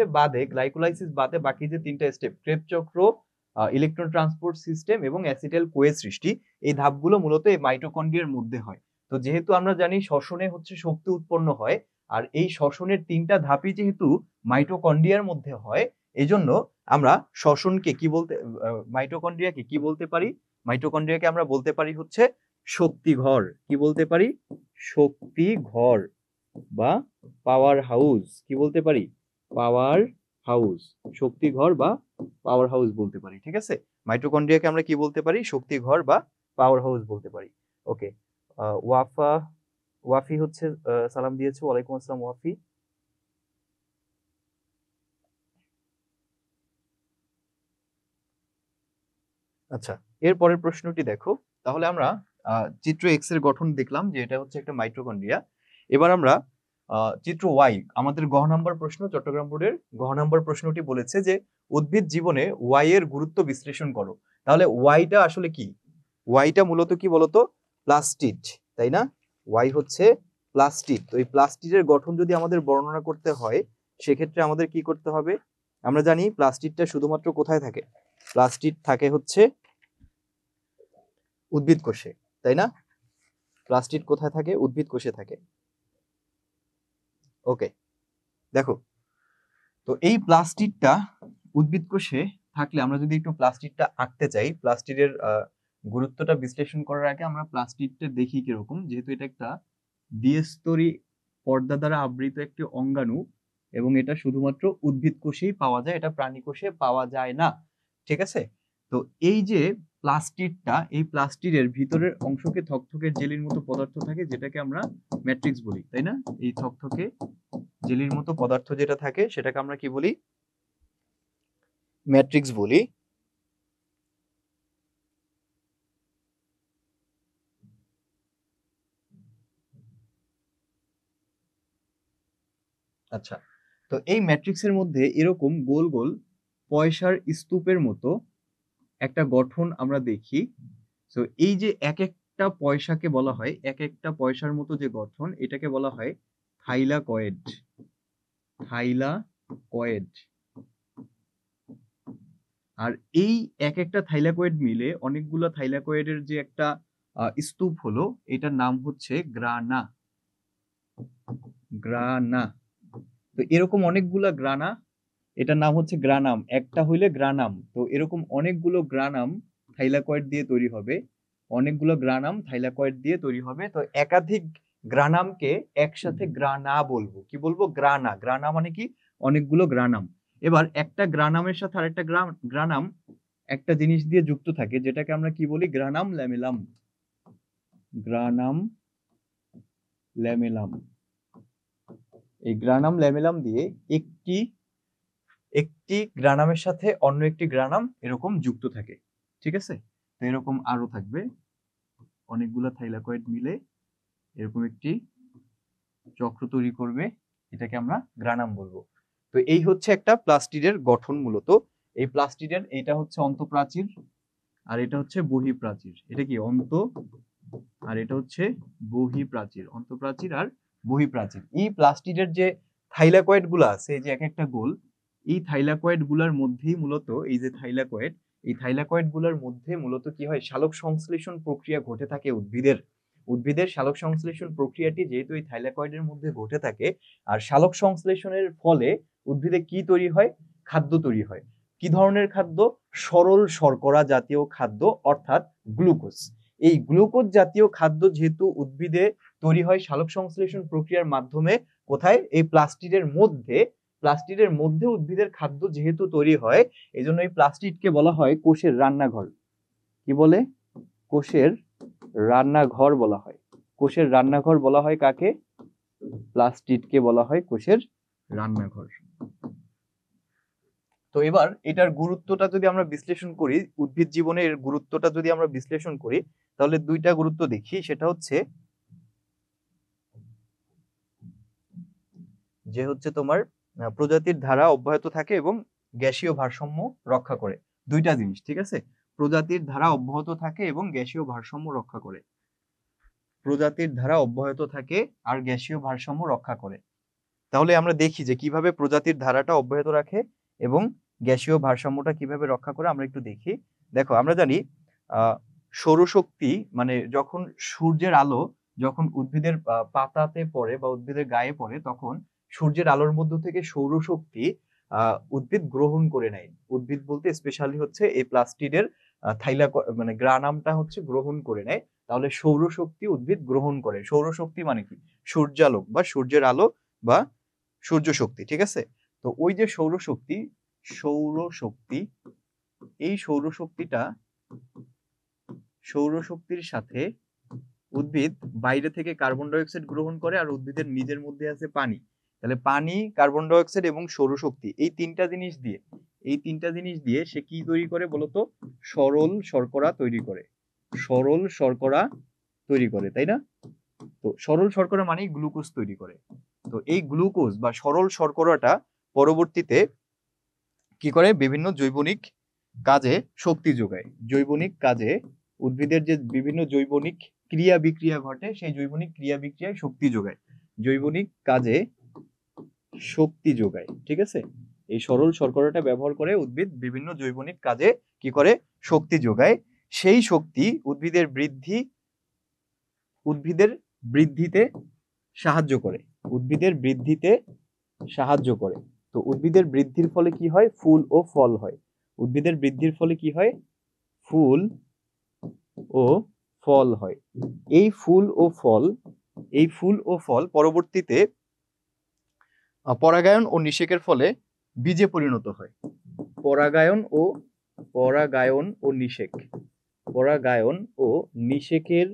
গ্লাইকোলাইসিস বাদে বাকি যে 3টা স্টেপ, ক্রেবস চক্র, ইলেকট্রন ট্রান্সপোর্ট সিস্টেম এবং অ্যাসিটাইল কোয়ে সৃষ্টি, এই ধাপগুলো মূলত এই মাইটোকন্ড্রিয়ার মধ্যে হয়। তো যেহেতু আমরা জানি শ্বসনে হচ্ছে শক্তি উৎপন্ন হয়, আর এই শ্বসনের 3টা ধাপই যেহেতু মাইটোকন্ড্রিয়ার মধ্যে হয়, এজন্য আমরা শ্বসনকে কি বলতে, মাইটোকন্ড্রিয়াকে কি বলতে পারি? মাইটোকন্ড্রিয়াকে আমরা বলতে পারি হচ্ছে শক্তিঘর। কি বলতে পারি? শক্তিঘর বা পাওয়ার হাউস। কি বলতে পারি? Power house. শক্তিঘর বা পাওয়ার হাউস বলতে পারি, ঠিক আছে? মাইটোকন্ড্রিয়াকে আমরা কি বলতে পারি? শক্তিঘর বা পাওয়ার হাউস বলতে পারি। ওকে, ওয়াফি হচ্ছে সালাম দিয়েছে। ওয়ালাইকুম আসসালাম ওয়াফি। আচ্ছা, এর পরের প্রশ্নটি দেখো। তাহলে আমরা চিত্র এক্স এর গঠন দেখলাম যে এটা হচ্ছে একটা মাইটোকন্ড্রিয়া। এবার আমরা চিত্র ওয়াই, আমাদের গহ নাম্বার প্রশ্ন, চট্টগ্রাম বোর্ডের গহ নাম্বার প্রশ্নটি বলেছে যে উদ্ভিদ জীবনে ওয়াই এর গুরুত্ব বিশ্লেষণ করো। তাহলে ওয়াইটা আসলে কি? ওয়াইটা মূলত কি বলতো? প্লাস্টিড, তাই না? ওয়াই হচ্ছে প্লাস্টিড। তো এই প্লাস্টিডের গঠন যদি আমাদের বর্ণনা করতে হয়, সেক্ষেত্রে আমাদের কি করতে হবে? আমরা জানি প্লাস্টিডটা শুধুমাত্র কোথায় থাকে? প্লাস্টিড থাকে হচ্ছে উদ্ভিদ কোষে, তাই না? প্লাস্টিড কোথায় থাকে? উদ্ভিদ কোষে থাকে। ওকে, দেখো, তো এই প্লাস্টিডটা উদ্ভিদ কোষে থাকলে আমরা যদি একটু প্লাস্টিডটা আঁকতে চাই, প্লাস্টিডের গুরুত্বটা বিশ্লেষণ করার আগে আমরা প্লাস্টিডটা দেখি কিরকম। যেহেতু এটা একটা দ্বিস্তরী পর্দা দ্বারা আবৃত একটি অঙ্গাণু এবং এটা শুধুমাত্র উদ্ভিদ কোষেই পাওয়া যায়, এটা প্রাণী কোষে পাওয়া যায় না, ঠিক আছে? তো এই যে প্লাস্টিডটা, এই প্লাস্টিডের ভিতরের অংশকে থকথকে জেলির মতো পদার্থ থাকে, যেটাকে আমরা ম্যাট্রিক্স বলি, তাই না? এই থকথকে জেলির মতো পদার্থ যেটা থাকে সেটাকে আমরা কি বলি? ম্যাট্রিক্স বলি। আচ্ছা, তো এই ম্যাট্রিক্সের মধ্যে এরকম গোল গোল পয়সার স্তূপের মতো একটা গঠন আমরা দেখি। তো এই যে এক একটা পয়সাকে বলা হয়, এক একটা পয়সার মতো যে গঠন, এটাকে বলা হয় থাইলাকয়েড। থাইলাকয়েড। আর এই এক একটা থাইলাকয়েড মিলে অনেকগুলো থাইলাকয়েডের যে একটা স্তূপ হলো, এটার নাম হচ্ছে গ্রানা। গ্রানা। তো এরকম অনেকগুলা গ্রানা, এটার নাম হচ্ছে গ্রানাম। একটা হইলে গ্রানাম। তো এরকম অনেকগুলো গ্রানাম থাইলাকয়েড দিয়ে তৈরি হবে। অনেকগুলো গ্রানাম থাইলাকয়েড দিয়ে তৈরি হবে। তো একাধিক গ্রানামকে একসাথে গ্রানা বলবো। কি বলবো? গ্রানা। গ্রানা মানে কি? অনেকগুলো গ্রানাম। এবার একটা গ্রানামের সাথে আরেকটা গ্রানাম একটা জিনিস দিয়ে যুক্ত থাকে, যেটাকে আমরা কি বলি? গ্রানাম ল্যামেলাম। গ্রানাম ল্যামেলাম। এই গ্রানাম ল্যামেলাম দিয়ে একটি একটি গ্রানামের সাথে অন্য একটি গ্রানাম এরকম যুক্ত থাকে। ঠিক আছে? তো এরকম আরো থাকবে অনেকগুলো থাইলাকয়েড মিলে এরকম একটি চক্র তৈরি করবে, এটাকে আমরা গ্রানাম বলবো। তো এই হচ্ছে একটা প্লাস্টিডের গঠন মূলত। এই প্লাস্টিডের এটা হচ্ছে অন্তঃপ্রাচীর আর এটা হচ্ছে বহিঃপ্রাচীর। এটা কি? আর এটা হচ্ছে বহিঃপ্রাচীর। অন্তঃপ্রাচীর আর বহিঃপ্রাচীর। এই প্লাস্টিডের যে থাইলাকয়েড গুলো আছে, এই যে এক একটা গোল, এই থাইলাকয়েড গুলার মধ্যেই মূলত এই যে থাইলাকয়েড, এই থাইলাকয়েড গুলার মধ্যে মূলত কি হয়? সালোক সংশ্লেষণ প্রক্রিয়া ঘটে থাকে উদ্ভিদের সালোক সংশ্লেষণ প্রক্রিয়াটি যেহেতু এই থাইলাকয়েডের মধ্যে ঘটে থাকে, আর সালোক সংশ্লেষণের ফলে উদ্ভিদে কি তৈরি হয়? খাদ্য তৈরি হয়। কি ধরনের খাদ্য? সরল শর্করা জাতীয় খাদ্য, অর্থাৎ গ্লুকোজ। এই গ্লুকোজ জাতীয় খাদ্য যেহেতু উদ্ভিদে তৈরি হয় সালোক সংশ্লেষণ প্রক্রিয়ার মাধ্যমে, কোথায়? এই প্লাস্টিডের মধ্যে উদ্ভিদের খাদ্য যেহেতু তৈরি হয়, এই জন্য এই প্লাস্টিডকে বলা হয় কোষের রান্নাঘর। কি বলে? কোষের রান্নাঘর বলা হয়। কোষের রান্নাঘর বলা হয় কাকে? প্লাস্টিডকে বলা হয় কোষের রান্নাঘর। তো এবার এটার গুরুত্বটা যদি আমরা বিশ্লেষণ করি, উদ্ভিদ জীবনের গুরুত্বটা যদি আমরা বিশ্লেষণ করি, তাহলে দুইটা গুরুত্ব দেখি। সেটা হচ্ছে যে হচ্ছে তোমার প্রজাতির ধারা অব্যাহত থাকে এবং গ্যাসীয় ভারসাম্য রক্ষা করে। দুইটা জিনিস, ঠিক আছে? প্রজাতির ধারা অব্যাহত থাকে এবং গ্যাসীয় ভারসাম্য রক্ষা করে। প্রজাতির ধারা অব্যাহত থাকে আর গ্যাসীয় ভারসাম্য রক্ষা করে। তাহলে আমরা দেখি যে কিভাবে প্রজাতির ধারাটা অব্যাহত রাখে এবং গ্যাসীয় ভারসাম্যটা কিভাবে রক্ষা করে, আমরা একটু দেখি। দেখো, আমরা জানি সৌরশক্তি মানে যখন সূর্যের আলো যখন উদ্ভিদের পাতাতে পড়ে বা উদ্ভিদের গায়ে পড়ে, তখন সূর্যের আলোর মধ্য থেকে সৌরশক্তি উদ্ভিদ গ্রহণ করে নেয়। উদ্ভিদ বলতে স্পেশালি হচ্ছে এই প্লাস্টিডের মানে গ্রানামটা হচ্ছে গ্রহণ করে নেয়। তাহলে সৌরশক্তি উদ্ভিদ গ্রহণ করে। সৌরশক্তি মানে কি? সূর্যালোক বা সূর্যের আলো বা সূর্য শক্তি। ঠিক আছে? তো ওই যে সৌরশক্তি, এই সৌরশক্তির সাথে উদ্ভিদ বাইরে থেকে কার্বন ডাই অক্সাইড গ্রহণ করে, আর উদ্ভিদের নিজের মধ্যে আছে পানি। তাহলে পানি, কার্বন ডাই অক্সাইড এবং সৌরশক্তি, এই তিনটা জিনিস দিয়ে সে কি তৈরি করে বলতো? সরল শর্করা তৈরি করে। সরল শর্করা তৈরি করে, তাই না? তো সরল শর্করা মানে গ্লুকোজ তৈরি করে। তো এই গ্লুকোজ বা সরল শর্করাটা পরবর্তীতে কি করে? বিভিন্ন জৈবনিক কাজে শক্তি যোগায়। জৈবনিক কাজে উদ্ভিদের যে বিভিন্ন জৈবনিক ক্রিয়া বিক্রিয়া ঘটে, সেই জৈবনিক ক্রিয়া বিক্রিয়ায় শক্তি যোগায়। জৈবনিক কাজে শক্তি যোগায়। ঠিক আছে? এই সরল শর্করাটা ব্যবহার করে উদ্ভিদ বিভিন্ন জৈবনিক কাজে কি করে? শক্তি যোগায়। সেই শক্তি উদ্ভিদের বৃদ্ধিতে সাহায্য করে। তো উদ্ভিদের বৃদ্ধির ফলে কি হয়? ফুল ও ফল হয়। উদ্ভিদের বৃদ্ধির ফলে কি হয়? ফুল ও ফল হয়। এই ফুল ও ফল পরবর্তীতে পরাগায়ন ও নিষেকের ফলে বীজে পরিণত হয়। পরাগায়ন ও নিষেকের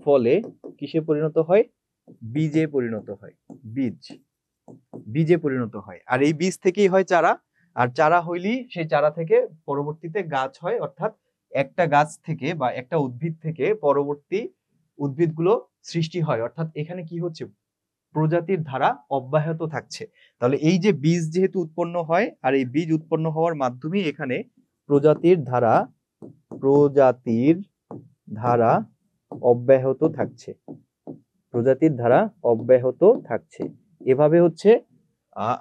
ফলে কিসে পরিণত হয়? বীজে পরিণত হয়। বীজে পরিণত হয়। আর এই বীজ থেকেই হয় চারা। আর চারা হইলেই সেই চারা থেকে পরবর্তীতে গাছ হয়। অর্থাৎ একটা গাছ থেকে বা একটা উদ্ভিদ থেকে পরবর্তী উদ্ভিদগুলো সৃষ্টি হয়। অর্থাৎ এখানে কি হচ্ছে? প্রজাতির ধারা অব্যাহত থাকছে। তাহলে এই যে বীজ যেহেতু উৎপন্ন হয়, আর এই বীজ উৎপন্ন হওয়ার মাধ্যমেই এখানে প্রজাতির ধারা প্রজাতির ধারা অব্যাহত থাকছে, প্রজাতির ধারা অব্যাহত থাকছে। এভাবে হচ্ছে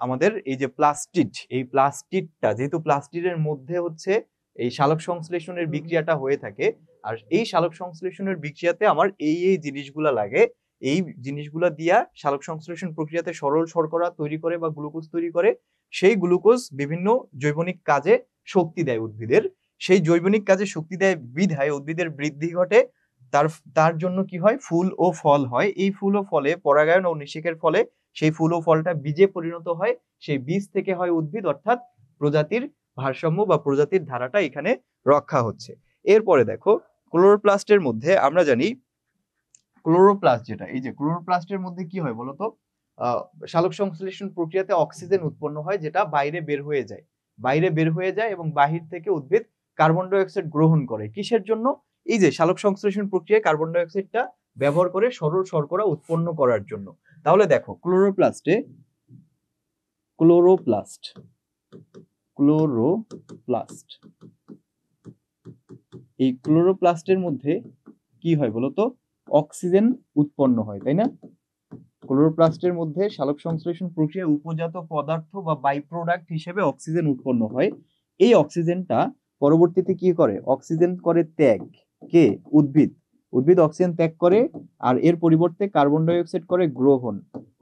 আমাদের এই যে প্লাস্টিড, এই প্লাস্টিডটা যেহেতু প্লাস্টিডের মধ্যে হচ্ছে এই সালোক সংশ্লেষণের বিক্রিয়াটা হয়ে থাকে, আর এই সালোক সংশ্লেষণের বিক্রিয়াতে আমার এই জিনিসগুলা লাগে, এই জিনিসগুলা দিয়া সালোক সংশ্লেষণ প্রক্রিয়াতে সরল শর্করা তৈরি করে বা গ্লুকোজ তৈরি করে। সেই গ্লুকোজ বিভিন্ন জৈবনিক কাজে শক্তি দেয় উদ্ভিদের, সেই জৈবনিক কাজে শক্তি দেয় বিধায় উদ্ভিদের বৃদ্ধি ঘটে। তার জন্য কি হয়, ফুল ও ফল হয়। এই ফুল ও ফলে পরাগায়ন ও নিষেকের ফলে সেই ফুল ও ফলটা বীজে পরিণত হয়, সেই বীজ থেকে হয় উদ্ভিদ, অর্থাৎ প্রজাতির ভারসাম্য বা প্রজাতির ধারাটা এখানে রক্ষা হচ্ছে। এরপরে দেখো ক্লোরোপ্লাস্টের মধ্যে আমরা জানি ক্লোরোপ্লাস্ট যেটা, এই যে ক্লোরোপ্লাস্টের মধ্যে কি হয় বলতো, সালোক সংশ্লেষণ প্রক্রিয়াতে অক্সিজেন উৎপন্ন হয় যেটা বাইরে বের হয়ে যায়, বাইরে বের হয়ে যায় এবং বাহির থেকে উদ্ভিদ কার্বন ডাই অক্সাইড গ্রহণ করে। কিসের জন্য? এই যে সালোক সংশ্লেষণ প্রক্রিয়ায় কার্বন ডাই অক্সাইডটা ব্যবহার করে সরল শর্করা উৎপন্ন করার জন্য। তাহলে দেখো ক্লোরোপ্লাস্ট এই ক্লোরোপ্লাস্টের মধ্যে কি হয় বলতো, অক্সিজেন উৎপন্ন হয়, তাই না? ক্লোরোপ্লাস্টের মধ্যে সালোক সংশ্লেষণ প্রক্রিয়ায় উপজাত পদার্থ বা বাই প্রোডাক্ট হিসেবে অক্সিজেন উৎপন্ন হয়। এই অক্সিজেনটা পরবর্তীতে কি করে, অক্সিজেন করে ত্যাগ, কে? উদ্ভিদ অক্সিজেন ত্যাগ করে, আর এর পরিবর্তে কার্বন ডাই অক্সাইড করে গ্রহণ।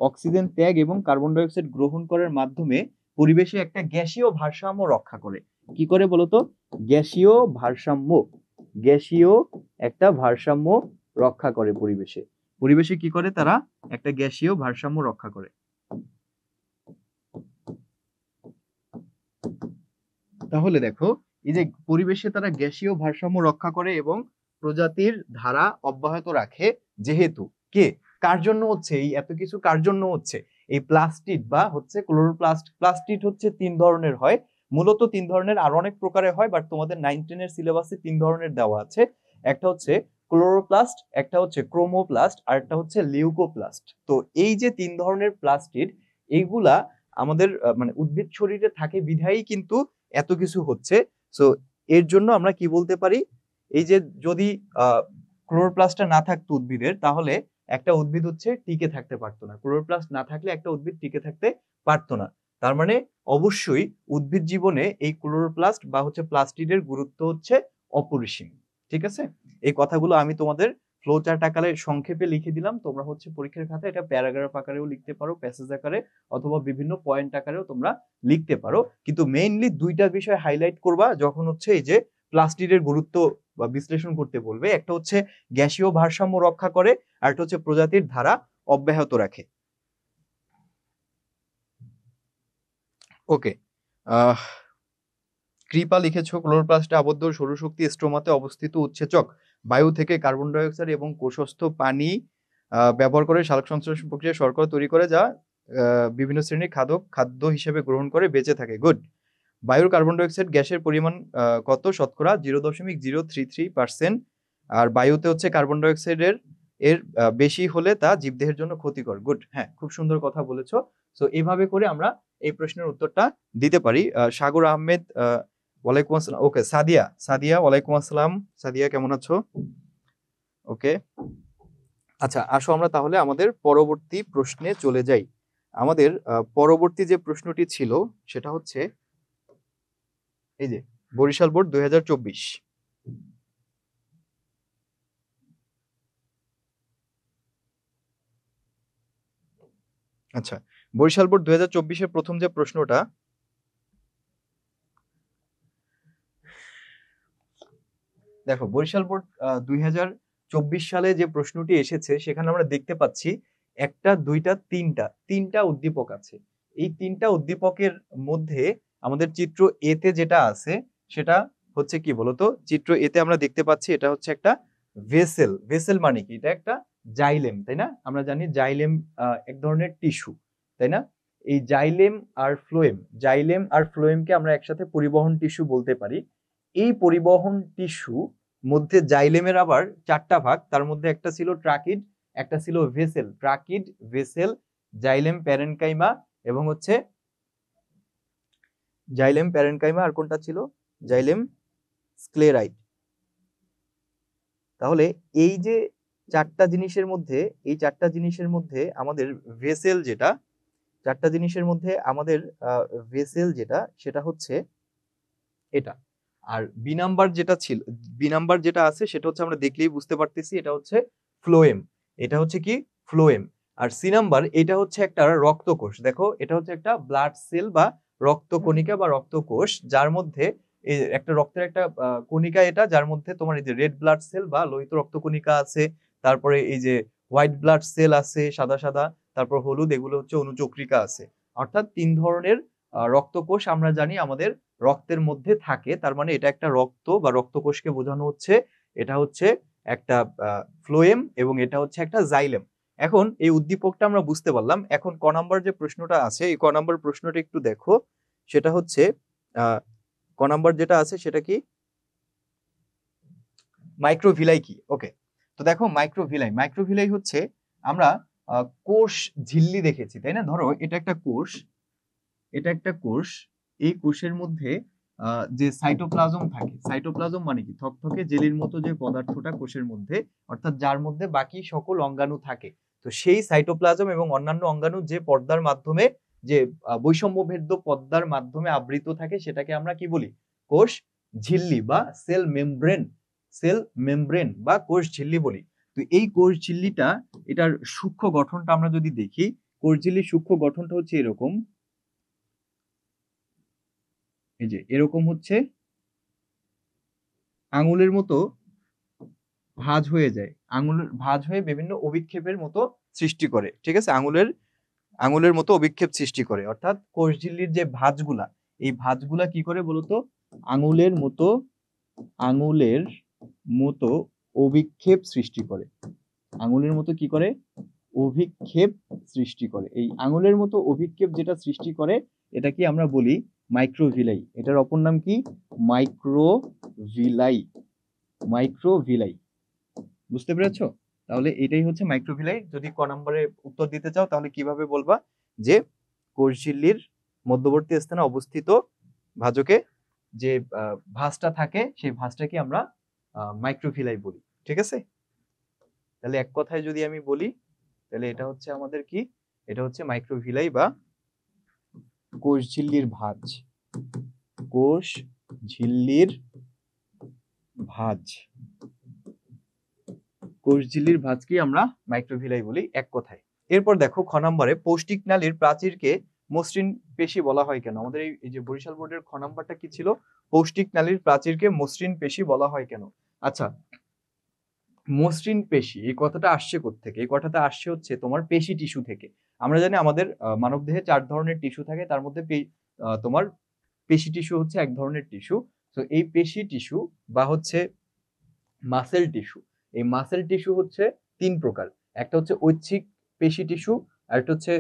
অক্সিজেন ত্যাগ এবং কার্বন ডাই অক্সাইড গ্রহণ করার মাধ্যমে পরিবেশে একটা গ্যাসীয় ভারসাম্য রক্ষা করে। কি করে বলতো? গ্যাসীয় একটা ভারসাম্য রক্ষা করে পরিবেশে কি করে, তারা একটা গ্যাসীয় ভারসাম্য রক্ষা করে। তাহলে দেখো এই যে পরিবেশে তারা গ্যাসীয় ভারসাম্য রক্ষা করে এবং প্রজাতির ধারা অব্যাহত রাখে, যেহেতু কার জন্য হচ্ছে এই এত কিছু, কার জন্য হচ্ছে এই প্লাস্টিড বা হচ্ছে ক্লোরোপ্লাস্ট। প্লাস্টিড হচ্ছে 3 ধরনের হয়, মূলত 3 ধরনের, আর অনেক প্রকারের হয়, বাট তোমাদের 9-10 এর সিলেবাসে 3 ধরনের দেওয়া আছে। একটা হচ্ছে ক্লোরোপ্লাস্ট, একটা হচ্ছে ক্রোমোপ্লাস্ট, আর একটা হচ্ছে লিউকোপ্লাস্ট। তো এই যে 3 ধরনের প্লাস্টিড, এইগুলা আমাদের মানে উদ্ভিদ শরীরে থাকে বিধায়ী কিন্তু এত কিছু হচ্ছে। সো এর জন্য আমরা কি বলতে পারি, এই যে যদি ক্লোরোপ্লাস্টটা না থাকতো উদ্ভিদের, তাহলে একটা উদ্ভিদ হচ্ছে টিকে থাকতে পারতো না। ক্লোরোপ্লাস্ট না থাকলে একটা উদ্ভিদ টিকে থাকতে পারতো না। তার মানে অবশ্যই উদ্ভিদ জীবনে এই ক্লোরোপ্লাস্ট বা হচ্ছে প্লাস্টিডের গুরুত্ব হচ্ছে অপরিসীম। ঠিক আছে, এই কথাগুলো আমি তোমাদের ফ্লো চার্ট আকারে সংক্ষেপে লিখে দিলাম। তোমরা হচ্ছে পরীক্ষার খাতায় এটা প্যারাগ্রাফ আকারেও লিখতে পারো, প্যাসেজ আকারে, অথবা বিভিন্ন পয়েন্ট আকারেও তোমরা লিখতে পারো। কিন্তু মেইনলি দুইটা বিষয় হাইলাইট করবা যখন হচ্ছে এই যে প্লাস্টিডের গুরুত্ব বা বিশ্লেষণ করতে বলবে। একটা হচ্ছে গ্যাসীয় ভারসাম্য রক্ষা করে, আর একটা হচ্ছে প্রজাতির ধারা অব্যাহত রাখে। ওকে, কৃপা লিখেছো ক্লোরোপ্লাস্টে আবদ্ধ সৌরশক্তি স্ট্রোমাতে অবস্থিত উৎসেচক বায়ু থেকে কার্বন ডাই অক্সাইড এবং কোষস্থ পানি ব্যবহার করে সালোক সংশ্লেষণ প্রক্রিয়ায় শর্করা তৈরি করে, যা বিভিন্ন শ্রেণীর খাদ্য হিসেবে গ্রহণ করে বেঁচে থাকে। গুড। বায়ুর কার্বন ডাই অক্সাইড গ্যাসের পরিমাণ কত? শতকরা 0.033%। আর বায়ুতে হচ্ছে কার্বন ডাই অক্সাইডের বেশি হলে তা জীবদেহের জন্য ক্ষতিকর। গুড, হ্যাঁ, খুব সুন্দর কথা বলেছো। সো এইভাবে করে আমরা এই প্রশ্নের উত্তরটা দিতে পারি। সাগর আহমেদ, ওয়ালাইকুম আসসালাম। ওকে, সাদিয়া ওয়ালাইকুম আসসালাম। সাদিয়া কেমন আছো? ওকে, আচ্ছা, আসো আমরা তাহলে আমাদের পরবর্তী প্রশ্নে চলে যাই। আমাদের পরবর্তী যে প্রশ্নটি ছিল সেটা হচ্ছে এই যে বরিশাল বোর্ড 2024। আচ্ছা, বরিশাল বোর্ড 2024-এর প্রথম যে প্রশ্নটা, দেখো বরিশাল বোর্ড 2024 সালে যে প্রশ্নটি এসেছে সেখানে আমরা দেখতে পাচ্ছি একটা, দুইটা, তিনটা উদ্দীপক আছে। এই তিনটা উদ্দীপকের মধ্যে আমাদের চিত্র এতে যেটা আছে সেটা হচ্ছে কি বলতো, চিত্র এতে আমরা দেখতে পাচ্ছি এটা হচ্ছে একটা ভেসেল মানে কি, এটা একটা জাইলেম, তাই না? আমরা জানি জাইলেম এক ধরনের টিস্যু, তাই না? এই জাইলেম আর ফ্লোয়েমকে আমরা একসাথে পরিবহন টিস্যু বলতে পারি। এই পরিবহন টিস্যু মধ্যে জাইলেমের আবার 4টা ভাগ, তার মধ্যে একটা ছিল ট্রাকিড, একটা ছিল vessel. Tracheid, vessel, xylem parenchyma এবং হচ্ছে জাইলেম প্যারেনকাইমা, আর কোনটা ছিল? জাইলেম স্ক্লেরাইড। তাহলে এই যে চারটা জিনিসের মধ্যে, এই চারটা জিনিসের মধ্যে আমাদের ভেসেল যেটা, চারটা জিনিসের মধ্যে আমাদের ভেসেল যেটা, সেটা হচ্ছে এটা। আর বি নাম্বার যেটা ছিল, বি নাম্বার যেটা আছে সেটা হচ্ছে আমরা দেখলেই বুঝতে পারতেছি এটা হচ্ছে ফ্লোয়েম। এটা হচ্ছে কি ফ্লোয়েম। আর সি নাম্বার এটা হচ্ছে একটা রক্তকোষ। দেখো এটা হচ্ছে একটা ব্লাড সেল বা রক্তকণিকা বা রক্তকোষ, যার মধ্যে একটা রক্তের একটা কণিকা এটা, যার মধ্যে তোমার এই যে রেড ব্লাড সেল বা লোহিত রক্তকণিকা আছে, তারপরে এই যে হোয়াইট ব্লাড সেল আছে সাদা সাদা, তারপর হলুদ, এগুলো হচ্ছে অনুচক্রিকা আছে। অর্থাৎ 3 ধরনের রক্তকোষ আমরা জানি আমাদের রক্তের মধ্যে থাকে। তার মানে এটা একটা রক্ত বা রক্তকোষকে বোঝানো হচ্ছে। এটা হচ্ছে একটা ফ্লোয়েম এবং এটা হচ্ছে একটা জাইলেম। এখন এই উদ্দীপকটা আমরা বুঝতে পারলাম। এখন ক নাম্বার যে প্রশ্নটা আছে, এই ক নাম্বার প্রশ্নটা একটু দেখো। সেটা হচ্ছে ক নাম্বার যেটা আছে সেটা কি, মাইক্রোভিলাই কি। ওকে, তো দেখো মাইক্রোভিলাই, মাইক্রোভিলাই হচ্ছে আমরা কোষ ঝিল্লি দেখেছি, তাই না? ধরো এটা একটা কোষ, এটা একটা কোষ। এই কোষের মধ্যে যে সাইটোপ্লাজম থাকে, সাইটোপ্লাজম মানে কি, থকথকে জেলির মতো যে পদার্থটা কোষের মধ্যে, অর্থাৎ যার মধ্যে বাকি সকল অঙ্গাণু থাকে। তো সেই সাইটোপ্লাজম এবং অন্যান্য অঙ্গাণু যে পর্দার মাধ্যমে, যে বৈষম্য ভেদ্য পর্দার মাধ্যমে আবৃত থাকে, সেটাকে আমরা কি বলি? কোষ ঝিল্লি বা সেল মেমব্রেন, সেল মেমব্রেন বা কোষ ঝিল্লি বলি। তো এই কোষ ঝিল্লিটা, এটার সূক্ষ্ম গঠনটা আমরা যদি দেখি, কোষ ঝিল্লির সূক্ষ্ম গঠনটা হচ্ছে এরকম, এই যে এরকম হচ্ছে আঙুলের মতো ভাঁজ হয়ে যায়, আঙুলের ভাঁজ হয়ে বিভিন্ন অভিক্ষেপের মতো সৃষ্টি করে। ঠিক আছে, আঙুলের মতো অভিক্ষেপ সৃষ্টি করে। অর্থাৎ কোষঝিল্লির যে ভাঁজগুলা, এই ভাঁজগুলা কি করে বলতো? আঙুলের মতো, আঙুলের মতো অভিক্ষেপ সৃষ্টি করে। আঙুলের মতো কি করে? অভিক্ষেপ সৃষ্টি করে। এই আঙুলের মতো অভিক্ষেপ যেটা সৃষ্টি করে, এটা কি আমরা বলি মাইক্রোভিলাই। এটার অপর নাম কি? মাইক্রোভিলাই। মাইক্রোভিলাই, বুঝতে পেরেছো? তাহলে এটাই হচ্ছে মাইক্রোভিলাই। যদি ক নম্বরে উত্তর দিতে চাও তাহলে কিভাবে বলবা? যে কোষঝিল্লির মধ্যবর্তী স্থানে অবস্থিত ভাজকে যে ভাঁজটা থাকে, সেই ভাঁজটাকে আমরা মাইক্রোভিলাই বলি। ঠিক আছে, তাহলে এক কথায় যদি আমি বলি, তাহলে এটা হচ্ছে আমাদের কি, এটা হচ্ছে মাইক্রোভিলাই বা কোষঝিল্লির ভাঁজ। কোষঝিল্লির ভাঁজ, কোষঝিল্লির ভাঁজকে আমরা মাইক্রোভিলাই বলি এক কথায়। এরপর দেখো খ নম্বরে, পৌষ্টিক নালীর প্রাচীরকে মসৃণ পেশি বলা হয় কেন? আমাদের এই যে বরিশাল বোর্ডের খ নম্বরটা কি ছিল? পৌষ্টিক নালীর প্রাচীরকে মসৃণ পেশি বলা হয় কেন? আচ্ছা, মসৃণ পেশি এই কথাটা আসছে কোত্থেকে? এই কথাটা আসছে হচ্ছে তোমার পেশি টিস্যু থেকে। আমরা জানি আমাদের মানবদেহে 4 ধরনের টিস্যু থাকে, তার মধ্যে তোমার পেশি টিস্যু হচ্ছে এক ধরনের টিস্যু। তো এই পেশি টিস্যু বা হচ্ছে মাসেল টিস্যু, এই মাসেল টিস্যু হচ্ছে 3 প্রকার। একটা হচ্ছে ঐচ্ছিক পেশি টিস্যু, আরেকটা হচ্ছে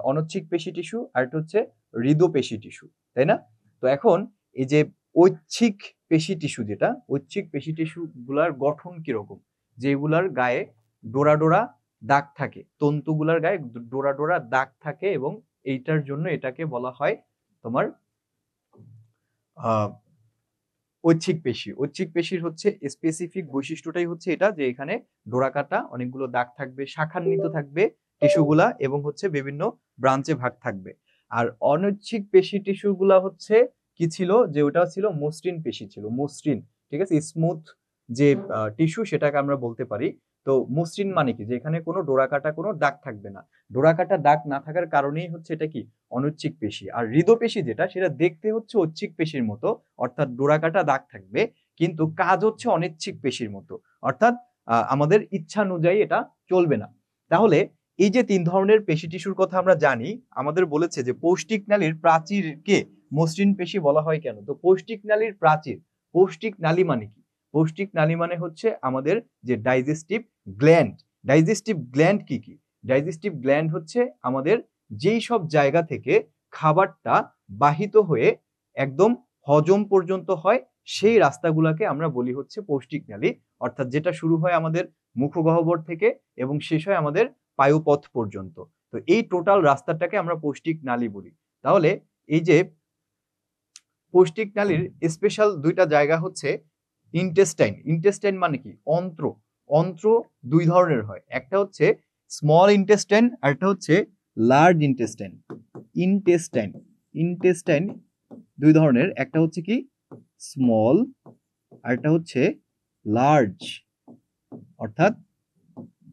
অনৈচ্ছিক পেশি টিস্যু, আরেকটা হচ্ছে হৃদপেশি টিস্যু, তাই না? তো এখন এই যে ঐচ্ছিক পেশি টিস্যু, যেটা ঐচ্ছিক পেশি টিস্যু গুলার গঠন কিরকম? যেগুলার গায়ে ডোরা ডোরা দাগ থাকে, তন্তুগুলার গায়ে ডোরা ডোরা দাগ থাকে, এবং এইটার জন্য এটাকে বলা হয় তোমার ঐচ্ছিক পেশি। ঐচ্ছিক পেশির হচ্ছে স্পেসিফিক বৈশিষ্ট্যটাই হচ্ছে এটা, যে এখানে ডোরাকাটা অনেকগুলো দাগ থাকবে, শাখান্বিত থাকবে টিস্যুগুলা, এবং হচ্ছে বিভিন্ন ব্রাঞ্চে ভাগ থাকবে। আর অনৈচ্ছিক পেশি টিস্যুগুলা হচ্ছে কি ছিল? যে ওটা ছিল মসৃণ পেশি ছিল, মসৃণ। ঠিক আছে, স্মুথ যে টিস্যু, সেটাকে আমরা বলতে পারি। তো মসৃণ মানে কি? যে এখানে কোনো ডোরাকাটা কোনো দাগ থাকবে না। ডোরাকাটা দাগ না থাকার কারণেই হচ্ছে এটা কি অনৈচ্ছিক পেশি। আর হৃদপেশি যেটা, সেটা দেখতে হচ্ছে ঐচ্ছিক পেশির মতো, অর্থাৎ ডোরাকাটা দাগ থাকবে, কিন্তু কাজ হচ্ছে অনৈচ্ছিক পেশির মতো, অর্থাৎ আমাদের ইচ্ছা অনুযায়ী এটা চলবে না। তাহলে এই যে 3 ধরনের পেশি টিস্যুর কথা আমরা জানি, আমাদের বলেছে যে পৌষ্টিক নালীর প্রাচীরকে মসৃণ পেশি বলা হয় কেন? তো পৌষ্টিক নালীর প্রাচীর, পৌষ্টিক নালী মানে কি? পৌষ্টিক নালী মানে হচ্ছে আমাদের যে ডাইজেস্টিভ গ্ল্যান্ড। ডাইজেস্টিভ গ্ল্যান্ড কি কি? ডাইজেস্টিভ গ্ল্যান্ড হচ্ছে আমাদের যেই সব জায়গা থেকে খাবারটা বাহিত হয়ে একদম হজম পর্যন্ত হয়, সেই রাস্তাগুলোকে আমরা বলি হচ্ছে পৌষ্টিক নালী। অর্থাৎ যেটা শুরু হয় আমাদের মুখগহ্বর থেকে এবং শেষ হয় আমাদের পায়ুপথ পর্যন্ত। তো এই টোটাল রাস্তাটাকে আমরা পৌষ্টিক নালী বলি। তাহলে এই যে পৌষ্টিক নালীর স্পেশাল 2টা জায়গা হচ্ছে ইন্টেস্টাইন। ইন্টেস্টাইন মানে কি? অন্ত্র। অন্ত্র দুই ধরনের হয়, একটা হচ্ছে স্মল ইন্টেস্টাইন আর একটা হচ্ছে লার্জ ইন্টেস্টাইন। ইন্টেস্টাইন ইন্টেস্টাইন দুই ধরনের, একটা হচ্ছে কি স্মল আর একটা হচ্ছে লার্জ, অর্থাৎ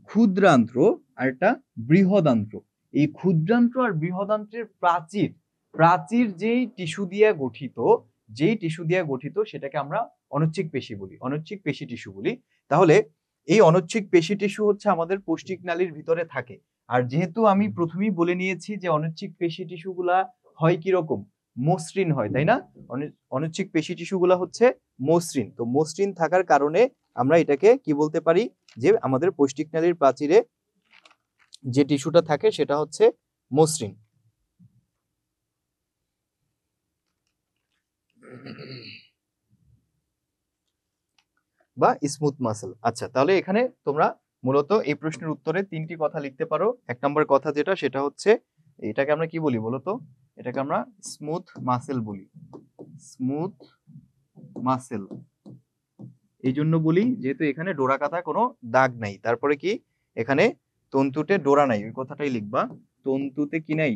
ক্ষুদ্রান্ত্র আর একটা বৃহদান্ত্র। এই ক্ষুদ্রান্ত্র আর বৃহদান্ত্রের প্রাচীর প্রাচীর যেই টিস্যু দিয়ে গঠিত, সেটাকে আমরা অনৈচ্ছিক পেশি বলি, অনৈচ্ছিক পেশি টিস্যু বলি। তাহলে এই অনৈচ্ছিক পেশি টিস্যু হচ্ছে আমাদের পৌষ্টিক নালীর ভিতরে থাকে। আর যেহেতু আমি প্রথমেই বলে নিয়েছি যে অনৈচ্ছিক পেশি টিস্যুগুলা হয় কি রকম, মসৃণ হয়, তাই না? অনৈচ্ছিক পেশি টিস্যুগুলা হচ্ছে মসৃণ। তো মসৃণ থাকার কারণে আমরা এটাকে কি বলতে পারি, যে আমাদের পৌষ্টিক নালীর প্রাচীরে যে টিস্যুটা থাকে সেটা হচ্ছে মসৃণ। বা স্মুথ মাসেল। আচ্ছা, তাহলে এখানে তোমরা মূলত এই প্রশ্নের উত্তরে তিনটি কথা লিখতে পারো। এক নম্বর কথা যেটা, সেটা হচ্ছে এটাকে আমরা কি বলি বলতো, এটাকে আমরা স্মুথ মাসেল বলি। স্মুথ মাসেল এই জন্য বলি যেহেতু এখানে ডোরা কাটা কোনো দাগ নাই। তারপরে কি, এখানে তন্তুতে ডোরা নাই, ওই কথাটাই লিখবা। তন্তুতে কি নাই,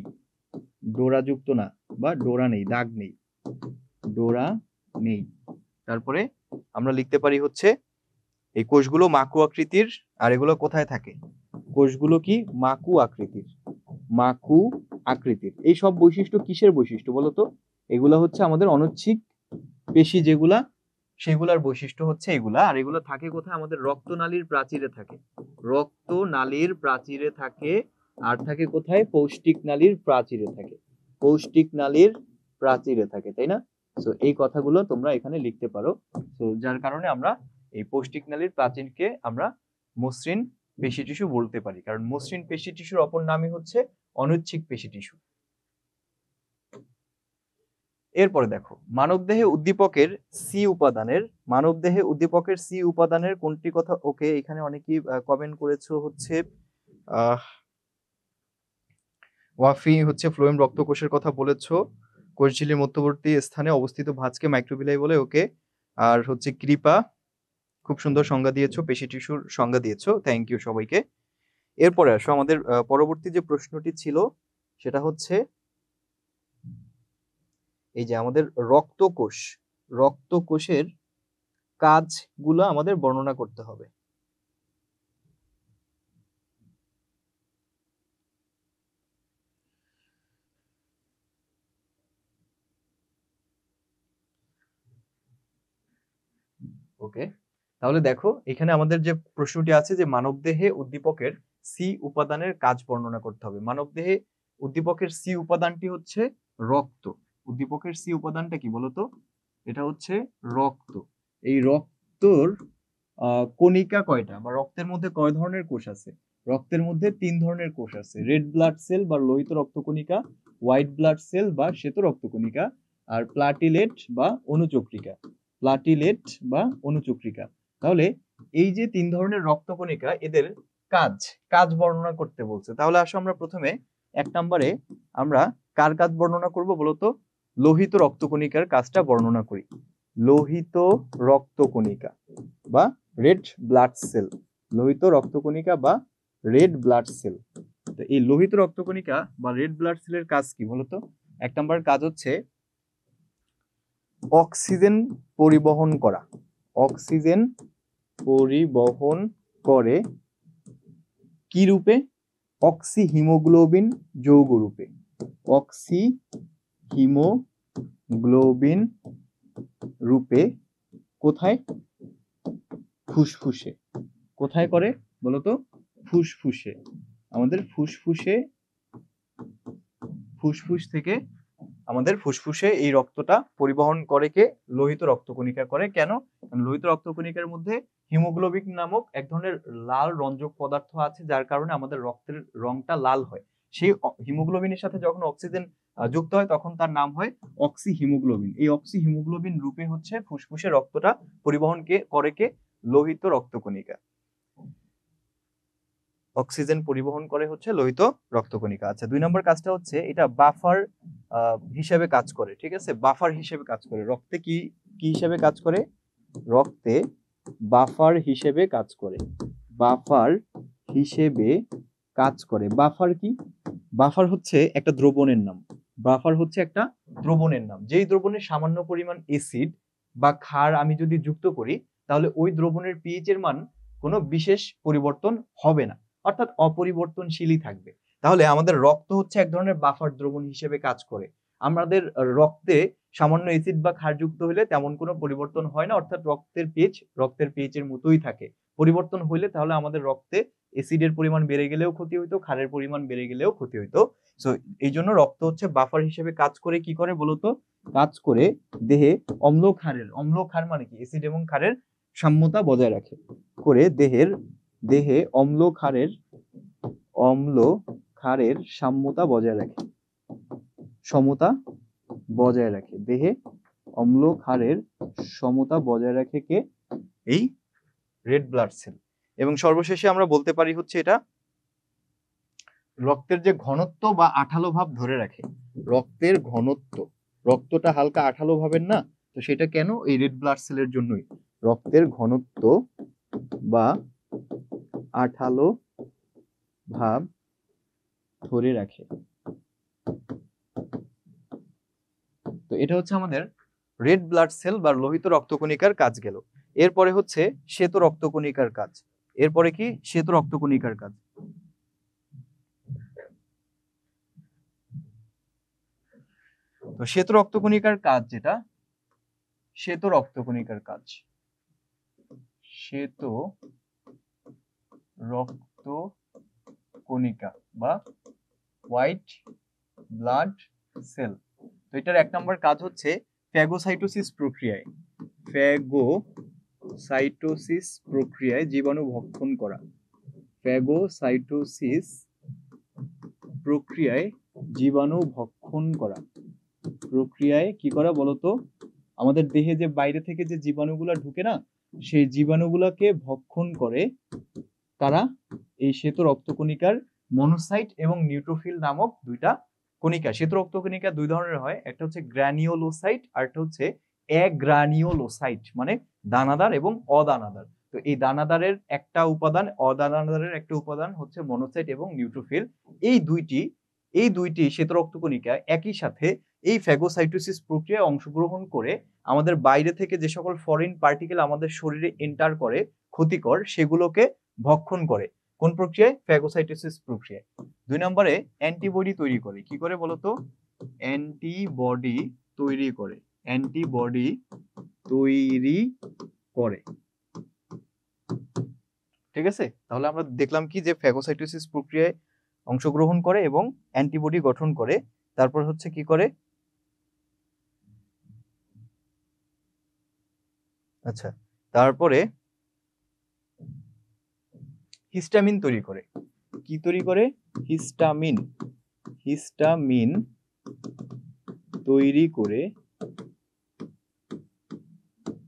ডোরা যুক্ত না, বা ডোরা নেই, দাগ নেই, ডোরা নেই। তারপরে আমরা লিখতে পারি হচ্ছে এই কোষগুলো মাকু আকৃতির। আর এগুলো কোথায় থাকে, কোষগুলো কি মাকু আকৃতির, মাকু আকৃতির। এই সব বৈশিষ্ট্য কিসের বৈশিষ্ট্য বলতো, এগুলা হচ্ছে আমাদের অনৈচ্ছিক পেশি যেগুলা, সেগুলার বৈশিষ্ট্য হচ্ছে এগুলা। আর এগুলো থাকে কোথায়, আমাদের রক্তনালীর প্রাচীরে থাকে, রক্তনালীর প্রাচীরে থাকে। আর থাকে কোথায়, পৌষ্টিক নালীর প্রাচীরে থাকে, পৌষ্টিক নালীর প্রাচীরে থাকে, তাই না? তো এই কথাগুলো তোমরা এখানে লিখতে পারো। তো যার কারণে আমরা এই পৌষ্টিক নালীর প্রাচীরকে আমরা মসৃণ পেশি টিস্যু বলতে পারি, কারণ মসৃণ পেশি টিস্যুর অপর নামই হচ্ছে অনৈচ্ছিক পেশি টিস্যু। এরপরে দেখো, মানবদেহে উদ্দীপকের সি উপাদানের কোনটি কথা, ওকে এখানে অনেকেই কমেন্ট করেছো হচ্ছে ওয়াফি হচ্ছে ফ্লোয়েম রক্তকোষের কথা বলেছো, কোষঝিল্লির মধ্যবর্তী স্থানে অবস্থিত ভাঁজকে মাইক্রোভিলাই বলে, ওকে। আর হচ্ছে কৃপা খুব সুন্দর সংজ্ঞা দিয়েছো, পেশি টিস্যুর সংজ্ঞা দিয়েছো, থ্যাংক ইউ সবাইকে। এরপরে আসো, আমাদের পরবর্তী যে প্রশ্নটি ছিল সেটা হচ্ছে এই যে আমাদের রক্তকোষের কাজগুলো আমাদের বর্ণনা করতে হবে। ওকে, তাহলে দেখো এখানে আমাদের যে প্রশ্নটি আছে যে মানবদেহে উদ্দীপকের সি উপাদানের কাজ বর্ণনা করতে হবে। মানবদেহে উদ্দীপকের সি উপাদানটি হচ্ছে রক্ত। উদ্দীপকের সি উপাদানটা কি বলতো, এটা হচ্ছে রক্ত। এই রক্তর কণিকা কয়টা, বা রক্তের মধ্যে কয় ধরনের কোষ আছে? রক্তের মধ্যে 3 ধরনের কোষ আছে, রেড ব্লাড সেল বা লোহিত রক্তকণিকা, হোয়াইট ব্লাড সেল বা শ্বেত রক্তকণিকা, আর প্লাটিলেট বা অনুচক্রিকা। প্লাটিলেট বা অনুচক্রিকা। তাহলে এই যে 3 ধরনের রক্তকণিকা, এদের কাজ বর্ণনা করতে বলছে। তাহলে আসো আমরা প্রথমে 1 নম্বরে আমরা কার কাজ বর্ণনা করব বলতো, লোহিত রক্তকণিকার কাজটা বর্ণনা করি। লোহিত রক্তকণিকা বা রেড ব্লাড সেল, লোহিত রক্তকণিকা বা রেড ব্লাড সেল। তো এই লোহিত রক্তকণিকা বা রেড ব্লাড সেলের কাজ কি বলতো? 1 নম্বর কাজ হচ্ছে অক্সিজেন পরিবহন করা। অক্সিজেন পরিবহন করে কি রূপে? অক্সি হিমোগ্লোবিন যৌগ রূপে। অক্সি হিমোগ্লোবিন রূপে কোথায়? ফুসফুসে। কোথায় করে বলতো? ফুসফুসে। আমাদের ফুসফুস থেকে আমাদের ফুসফুসে এই রক্তটা পরিবহন করে কে? লোহিত রক্তকণিকা করে। কেন? লোহিত রক্তকণিকার মধ্যে হিমোগ্লোবিন নামক এক ধরনের লাল রঞ্জক পদার্থ আছে, যার কারণে আমাদের রক্তের রংটা লাল হয়। সেই হিমোগ্লোবিনের সাথে যখন অক্সিজেন যুক্ত হয় তখন তার নাম হয় অক্সি হিমোগ্লোবিন। এই অক্সি হিমোগ্লোবিন রূপে হচ্ছে ফুসফুসে রক্তটা পরিবহন করে কে? লোহিত রক্তকণিকা। অক্সিজেন পরিবহন করে হচ্ছে লোহিত রক্তকণিকা। আচ্ছা, 2 নম্বর কাজটা হচ্ছে এটা বাফার হিসেবে কাজ করে। ঠিক আছে, বাফার হিসেবে কাজ করে। রক্তে কি হিসেবে কাজ করে? রক্তে বাফার হিসেবে কাজ করে। বাফার হিসেবে কাজ করে। বাফার কি? বাফার হচ্ছে একটা দ্রবণের নাম। বাফার হচ্ছে একটা দ্রবণের নাম। যেই দ্রবণের সামান্য পরিমাণ অ্যাসিড বা ক্ষার আমি যদি যুক্ত করি, তাহলে ওই দ্রবণের পিএইচ এর মান কোনো বিশেষ পরিবর্তন হবে না, অর্থাৎ অপরিবর্তনশীলই থাকবে। তাহলে আমাদের রক্ত হচ্ছে এক ধরনের বাফার দ্রবণ হিসেবে কাজ করে। আমাদের রক্তে সামান্য অ্যাসিড বা ক্ষার যুক্ত হলে তেমন কোনো পরিবর্তন হয় না, অর্থাৎ রক্তের পিএইচ এর মতোই থাকে। পরিবর্তন হইলে তাহলে আমাদের রক্তে অ্যাসিডের পরিমাণ বেড়ে গেলেও ক্ষতি হইতো, ক্ষারের পরিমাণ বেড়ে গেলেও ক্ষতি হইতো। সো এই জন্য রক্ত হচ্ছে বাফার হিসেবে কাজ করে। কি করে বলতো? কাজ করে দেহে অম্ল ক্ষার মানে কি? অ্যাসিড এবং ক্ষারের সাম্যতা বজায় রাখে। করে দেহে অম্ল ক্ষারের সাম্যতা বজায় রাখে। সমতা বজায় রাখে। দেহে অম্ল ক্ষারের সমতা বজায় রাখে কে? এই রেড ব্লাড সেল। এবং সর্বশেষে আমরা বলতে পারি হচ্ছে এটা রক্তের যে ঘনত্ব বা আঠালো ভাব ধরে রাখে। রক্তের ঘনত্ব, রক্তটা হালকা আঠালো ভাবের না, তো সেটা কেন? এই রেড ব্লাড সেলের জন্যই। রক্তের ঘনত্ব বা আঠালো ভাব ধরে রাখে। তো এটা হচ্ছে আমাদের রেড ব্লাড সেল বা লোহিত রক্তকণিকার কাজ গেল। এরপরে হচ্ছে শ্বেত রক্তকণিকার কাজ। এরপরে কি? শ্বেত রক্তকণিকার কাজ। তো শ্বেত রক্তকণিকার কাজ যেটা, শ্বেত রক্তকণিকার কাজ, শ্বেত রক্তকণিকা বা হোয়াইট ব্লাড সেল। তো এটার এক নম্বর কাজ হচ্ছে ফ্যাগোসাইটোসিস প্রক্রিয়ায়, ফ্যাগোসাইটোসিস প্রক্রিয়ায় জীবাণু ভক্ষণ করা। ফ্যাগোসাইটোসিস প্রক্রিয়ায় জীবাণু ভক্ষণ করা। প্রক্রিয়ায় কি করা বলতো? আমাদের দেহে যে বাইরে থেকে যে জীবাণুগুলা ঢুকে না, সেই জীবাণুগুলাকে ভক্ষণ করে তারা এই শ্বেত রক্তকণিকার মনোসাইট এবং নিউট্রোফিল নামক দুইটা কণিকা। শ্বেত রক্তকণিকা দুই ধরনের হয়, একটা হচ্ছে গ্র্যানিওলোসাইট আর একটা হচ্ছে অ্যাগ্রানিওলোসাইট, মানে দানাদার এবং অদানাদার। তো এই দানাদারের একটা উপাদান, অদানাদারের একটা উপাদান হচ্ছে মনোসাইট এবং নিউট্রোফিল। এই দুইটি শ্বেত রক্তকণিকা একই সাথে এই ফ্যাগোসাইটোসিস প্রক্রিয়ায় অংশগ্রহণ করে আমাদের বাইরে থেকে যে সকল ফরেন পার্টিকেল আমাদের শরীরে এন্টার করে ক্ষতিকর, সেগুলোকে ভক্ষণ করে। কোন প্রক্রিয়ায়? ফ্যাগোসাইটোসিস প্রক্রিয়ায়। দুই নম্বরে অ্যান্টিবডি তৈরি করে। কি করে বলতো? অ্যান্টিবডি তৈরি করে। অ্যান্টিবডি তৈরি করে। ঠিক আছে? তাহলে আমরা দেখলাম কি যে ফ্যাগোসাইটোসিস প্রক্রিয়ায় অংশগ্রহণ করে এবং অ্যান্টিবডি গঠন করে। তারপর হচ্ছে কি করে? আচ্ছা, তারপরে হিস্টামিন তৈরি করে। কি তৈরি করে? হিস্টামিন তৈরি করে,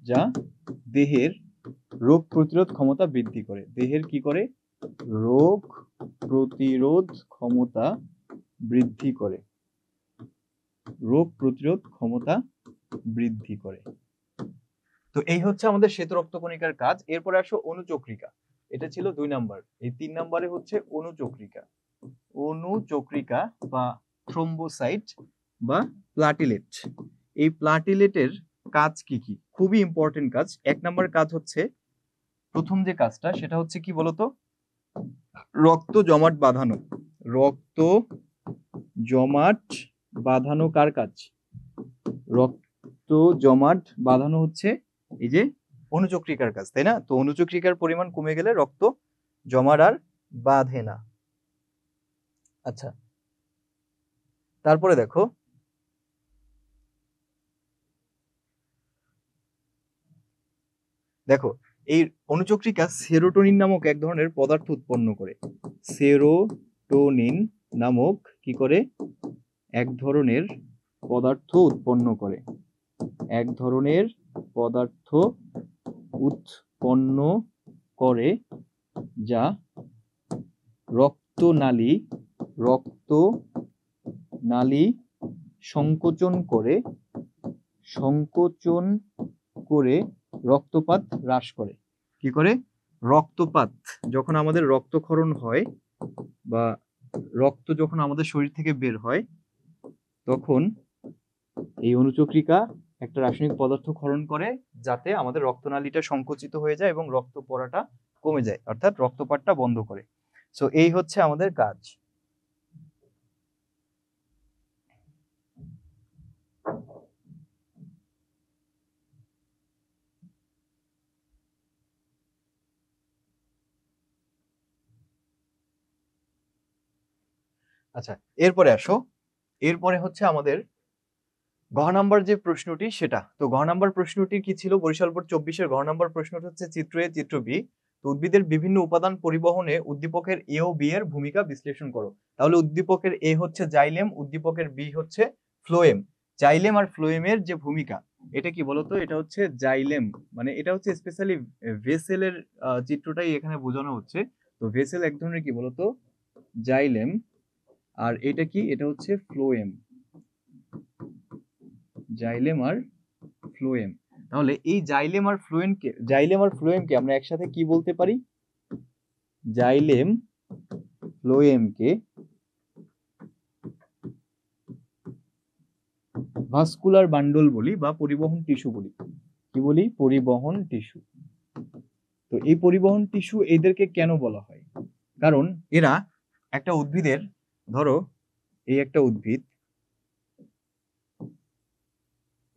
যা দেহের রোগ প্রতিরোধ ক্ষমতা বৃদ্ধি করে। দেহের কি করে? রোগ প্রতিরোধ ক্ষমতা বৃদ্ধি করে। রোগ প্রতিরোধ ক্ষমতা বৃদ্ধি করে। তো এই হচ্ছে আমাদের শ্বেত রক্তকণিকার কাজ। এরপরে আসো অনুচক্রিকা। এটা ছিল 2 নাম্বার। এই 3 নাম্বারে হচ্ছে অনুচক্রিকা। অনুচক্রিকা বা থ্রোম্বোসাইট বা প্লাটিলেট। এই প্লাটিলেটের কাজ কি কি? খুবই ইম্পর্টেন্ট কাজ। 1 নাম্বার কাজ হচ্ছে, প্রথম যে কাজটা সেটা হচ্ছে কি বলতো? রক্ত জমাট বাঁধানো। রক্ত জমাট বাঁধানো কার কাজ? রক্ত জমাট বাঁধানো হচ্ছে এই যে অনুচক্রিকার কাজ, তাই না? তো অনুচক্রিকার পরিমাণ কমে গেলে রক্ত জমাট আর বাঁধে না। আচ্ছা, তারপরে দেখো এই অনুচক্রিকা সেরোটোনিন নামক এক ধরনের পদার্থ উৎপন্ন করে। সেরোটোনিন নামক কি করে? এক ধরনের পদার্থ উৎপন্ন করে। এক ধরনের পদার্থ উৎপন্ন করে, যা রক্তনালী সংকোচন করে রক্তপাত হ্রাস করে। কি করে, রক্তপাত, যখন আমাদের রক্তক্ষরণ হয় বা রক্ত যখন আমাদের শরীর থেকে বের হয়, তখন এই অনুচক্রিকা একটা রাসায়নিক পদার্থ ক্ষরণ করে যাতে আমাদের রক্তনালীটা সংকুচিত হয়ে যায় এবং রক্ত পড়াটা কমে যায়, অর্থাৎ রক্তপাতটা বন্ধ করে। সো এই হচ্ছে আমাদের কাজ। আচ্ছা, এরপরে আসো, এরপরে হচ্ছে আমাদের ঘ নাম্বার যে প্রশ্নটি সেটা। তো ঘ নাম্বার প্রশ্নটি কি ছিল, বরিশাল বোর্ড 24-এর ঘ নাম্বার প্রশ্নটা হচ্ছে চিত্র এ চিত্র বি। তো উদ্ভিদের বিভিন্ন উপাদান পরিবহনে উদ্দীপকের এ ও বি এর ভূমিকা বিশ্লেষণ করো। তাহলে উদ্দীপকের এ হচ্ছে জাইলেম, উদ্দীপকের বি হচ্ছে ফ্লোয়েম। জাইলেম আর ফ্লোয়েমের যে ভূমিকা, এটা কি বলতো, এটা হচ্ছে জাইলেম, মানে এটা হচ্ছে স্পেশালি ভেসেলের চিত্রটাই এখানে বোঝানো হচ্ছে। তো ভেসেল এক ধরনের কি বলতো জাইলেম, আর এটা কি, এটা হচ্ছে ফ্লোয়েম, জাইলেম আর ফ্লোয়েম। তাহলে এই জাইলেম আর ফ্লোয়েমকে আমরা একসাথে কি বলতে পারি, জাইলেম ফ্লোয়েমকে ভাস্কুলার বান্ডল বলি বা পরিবহন টিস্যু বলি। কি বলি, পরিবহন টিস্যু। তো এই পরিবহন টিস্যু এদেরকে কেন বলা হয়, কারণ এরা একটা উদ্ভিদের, ধরো এই একটা উদ্ভিদ,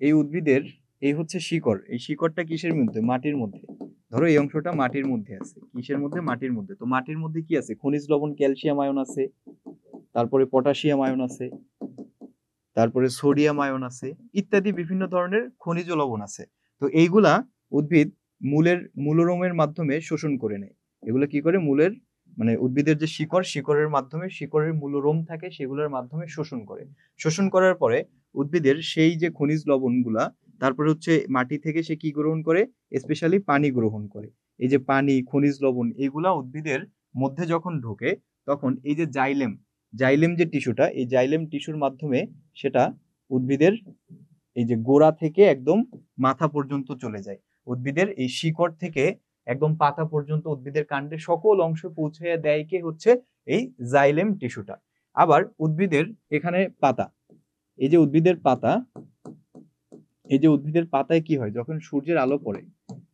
এই উদ্ভিদের এই হচ্ছে শিকড়, এই শিকড়টা কিসের মধ্যে, মাটির মধ্যে। ধরো এই অংশটা মাটির মধ্যে আছে, কিসের মধ্যে, মাটির মধ্যে। তো মাটির মধ্যে কি আছে, খনিজ লবণ, ক্যালসিয়াম আয়ন আছে, তারপরে পটাশিয়াম আয়ন আছে, তারপরে সোডিয়াম আয়ন আছে, ইত্যাদি বিভিন্ন ধরনের খনিজ লবণ আছে। তো এইগুলা উদ্ভিদ মূলরোমের মাধ্যমে শোষণ করে নেয়। এগুলো কি করে, মূলের মানে উদ্ভিদের যে শিকড়ের মাধ্যমে, শিকড়ের মূলরোম থাকে সেগুলোর মাধ্যমে শোষণ করে। শোষণ করার পরে উদ্ভিদের সেই যে খনিজ লবণগুলা, তারপরে হচ্ছে মাটি থেকে সে কি গ্রহণ করে, স্পেশালি পানি গ্রহণ করে। এই যে পানি, খনিজ লবণ, এগুলা উদ্ভিদের মধ্যে যখন ঢোকে, তখন এই যে জাইলেম যে টিস্যুটা, এই জাইলেম টিস্যুর মাধ্যমে সেটা উদ্ভিদের এই যে গোড়া থেকে একদম মাথা পর্যন্ত চলে যায়। উদ্ভিদের এই শিকড় থেকে একদম পাতা পর্যন্ত উদ্ভিদের কাণ্ডের সকল অংশ পৌঁছে দেয় কে, হচ্ছে এই জাইলেম টিস্যুটা। আবার উদ্ভিদের এখানে পাতা, এই যে উদ্ভিদের পাতা, এই যে উদ্ভিদের পাতায় কি হয়, যখন সূর্যের আলো পড়ে,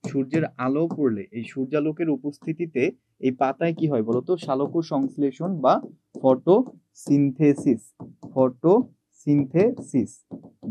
সূর্যের আলো পড়লে এই সূর্যালোকের উপস্থিতিতে এই পাতায় কি হয় বলতো, শালক সংশ্লেষণ বা ফটোসিনথেসিস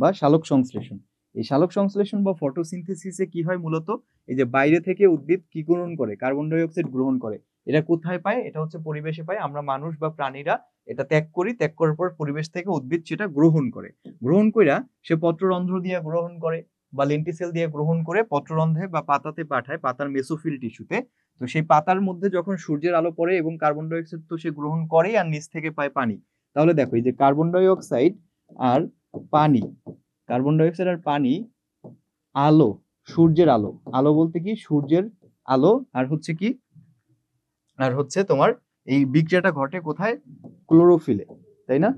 বা শালক সংশ্লেষণ। এই শালক সংশ্লেষণ বা ফটোসিনথেসিসে কি হয় মূলত, এই যে বাইরে থেকে উদ্ভিদ কি গ্রহণ করে, কার্বন ডাই অক্সাইড গ্রহণ করে। এটা কোথায় পায়, এটা হচ্ছে পরিবেশে পায়, আমরা মানুষ বা প্রাণীরা এটা ত্যাগ করি, ত্যাগ করার পর পরিবেশ থেকে উদ্ভিদ সেটা গ্রহণ করে। গ্রহণ কইরা সে পত্ররন্ধ্র দিয়ে গ্রহণ করে বা লেন্টিসেল দিয়ে গ্রহণ করে পত্ররন্ধ্রে বা পাতাতে পাঠায়, পাতার মেসোফিল টিস্যুতে। তো সেই পাতার মধ্যে যখন সূর্যের আলো পড়ে এবং কার্বন ডাই অক্সাইড তো সে গ্রহণ করে আর নিচ থেকে পায় পানি। তাহলে দেখো এই যে কার্বন ডাই অক্সাইড আর পানি, কার্বন ডাই অক্সাইড আর পানি, আলো, সূর্যের আলো, আলো বলতে কি সূর্যের আলো, আর হচ্ছে কি, আর হচ্ছে তোমার এই বিক্রিয়াটা ঘটে কোথায়, ক্লোরোফিলে, তাই না,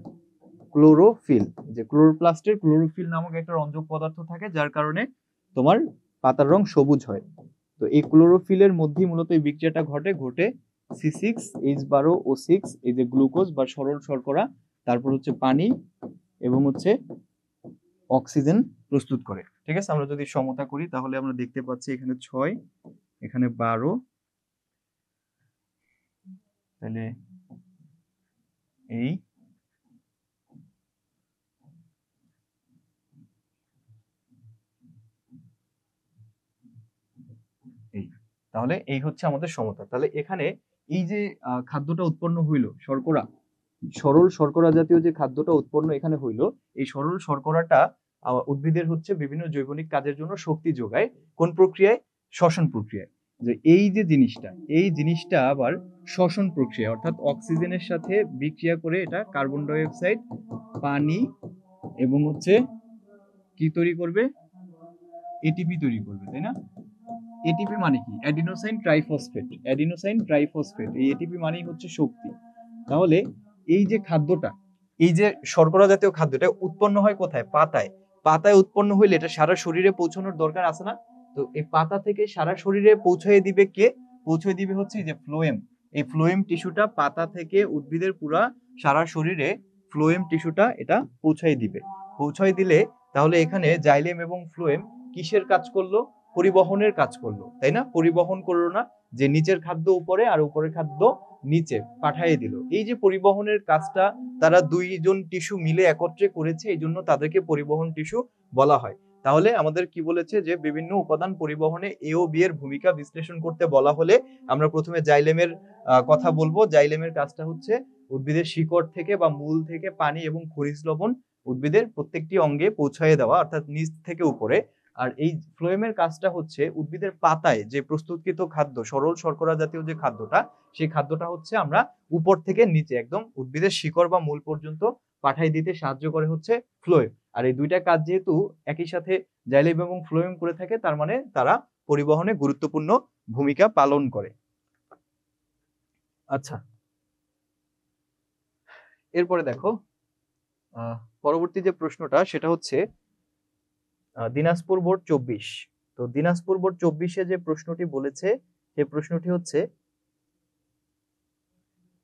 ক্লোরোফিল। যে ক্লোরোপ্লাস্টের ক্লোরোফিল নামক একটা রঞ্জক পদার্থ থাকে, যার কারণে তোমার পাতার রং সবুজ হয়। তো এই ক্লোরোফিলের মধ্যেই মূলত এই বিক্রিয়াটা ঘটে C6H12O6, এই যে গ্লুকোজ বা সরল শর্করা, তারপর হচ্ছে পানি এবং হচ্ছে অক্সিজেন প্রস্তুত করে। ঠিক আছে, আমরা যদি সমতা করি তাহলে আমরা দেখতে পাচ্ছি এখানে 6, এখানে 12, তাহলে এই তাহলে এই হচ্ছে আমাদের সমতা। তাহলে এখানে এই যে খাদ্যটা উৎপন্ন হইলো, শর্করা, সরল শর্করা জাতীয় যে খাদ্যটা উৎপন্ন এখানে হইলো, এই সরল শর্করাটা উদ্ভিদের হচ্ছে বিভিন্ন জৈবনিক কাজের জন্য শক্তি যোগায়। কোন প্রক্রিয়ায়, শ্বসন প্রক্রিয়ায়। যে এই যে জিনিসটা, এই জিনিসটা আবার শ্বসন প্রক্রিয়া, অর্থাৎ অক্সিজেনের সাথে বিক্রিয়া করে এটা কার্বন ডাই অক্সাইড, পানি এবং হচ্ছে কি তৈরি করবে, এটিপি তৈরি করবে, তাই না। এটিপি মানে কি, অ্যাডিনোসাইন ট্রাইফসফেট, অ্যাডিনোসাইন ট্রাইফসফেট, এই এটিপি মানেই হচ্ছে শক্তি। তাহলে এই যে খাদ্যটা, এই যে শর্করা জাতীয় খাদ্যটা উৎপন্ন হয় কোথায়, পাতায়। পাতায় উৎপন্ন হইলে এটা সারা শরীরে পৌঁছানোর দরকার আছে না। তো তো এই পাতা থেকে সারা শরীরে পৌঁছে দিবে কে? পৌঁছে দিবে হচ্ছে এই যে ফ্লোয়েম। এই ফ্লোয়েম টিস্যুটা পাতা থেকে উদ্ভিদের পুরা সারা শরীরে ফ্লোয়েম টিস্যুটা এটা পৌঁছাই দিবে। পৌঁছাই দিলে তাহলে এখানে জাইলেম এবং ফ্লোয়েম কিসের কাজ করলো? পরিবহনের কাজ করলো, তাই না? পরিবহন করলো না, যে নিচের খাদ্য উপরে আর উপরের খাদ্য নিচে পাঠিয়ে দিল। এই যে পরিবহনের কাজটা তারা দুইজন টিস্যু মিলে একত্রে করেছে, এই জন্য তাদেরকে পরিবহন টিস্যু বলা হয়। তাহলে আমাদের কি বলেছে যে বিভিন্ন উপাদান পরিবহনে এ ও বি এর ভূমিকা বিশ্লেষণ করতে বলা হলে আমরা প্রথমে জাইলেমের কথা বলবো। জাইলেমের কাজটা হচ্ছে উদ্ভিদের শিকড় থেকে বা মূল থেকে পানি এবং খনিজ লবণ উদ্ভিদের প্রত্যেকটি অঙ্গে পৌঁছায় দেওয়া, অর্থাৎ নিচ থেকে উপরে। আর এই ফ্লোয়েমের কাজটা হচ্ছে উদ্ভিদের পাতায় যে প্রস্তুতকৃত খাদ্য, সরল শর্করা জাতীয় যে খাদ্যটা, সেই খাদ্যটা হচ্ছে আমরা উপর থেকে নিচে একদম উদ্ভিদের শিকড় বা মূল পর্যন্ত পাঠাই দিতে সাহায্য করে হচ্ছে ফ্লোয়েম। আর এই দুইটা কাজ যেহেতু একই সাথে জাইলেম এবং ফ্লোয়েম করে থাকে, তার মানে তারা পরিবহনে গুরুত্বপূর্ণ ভূমিকা পালন করে। আচ্ছা, এরপরে দেখো পরবর্তী যে প্রশ্নটা সেটা হচ্ছে দিনাজপুর বোর্ড 24। তো দিনাজপুর বোর্ড 24-এ যে প্রশ্নটি বলেছে, সেই প্রশ্নটি হচ্ছে,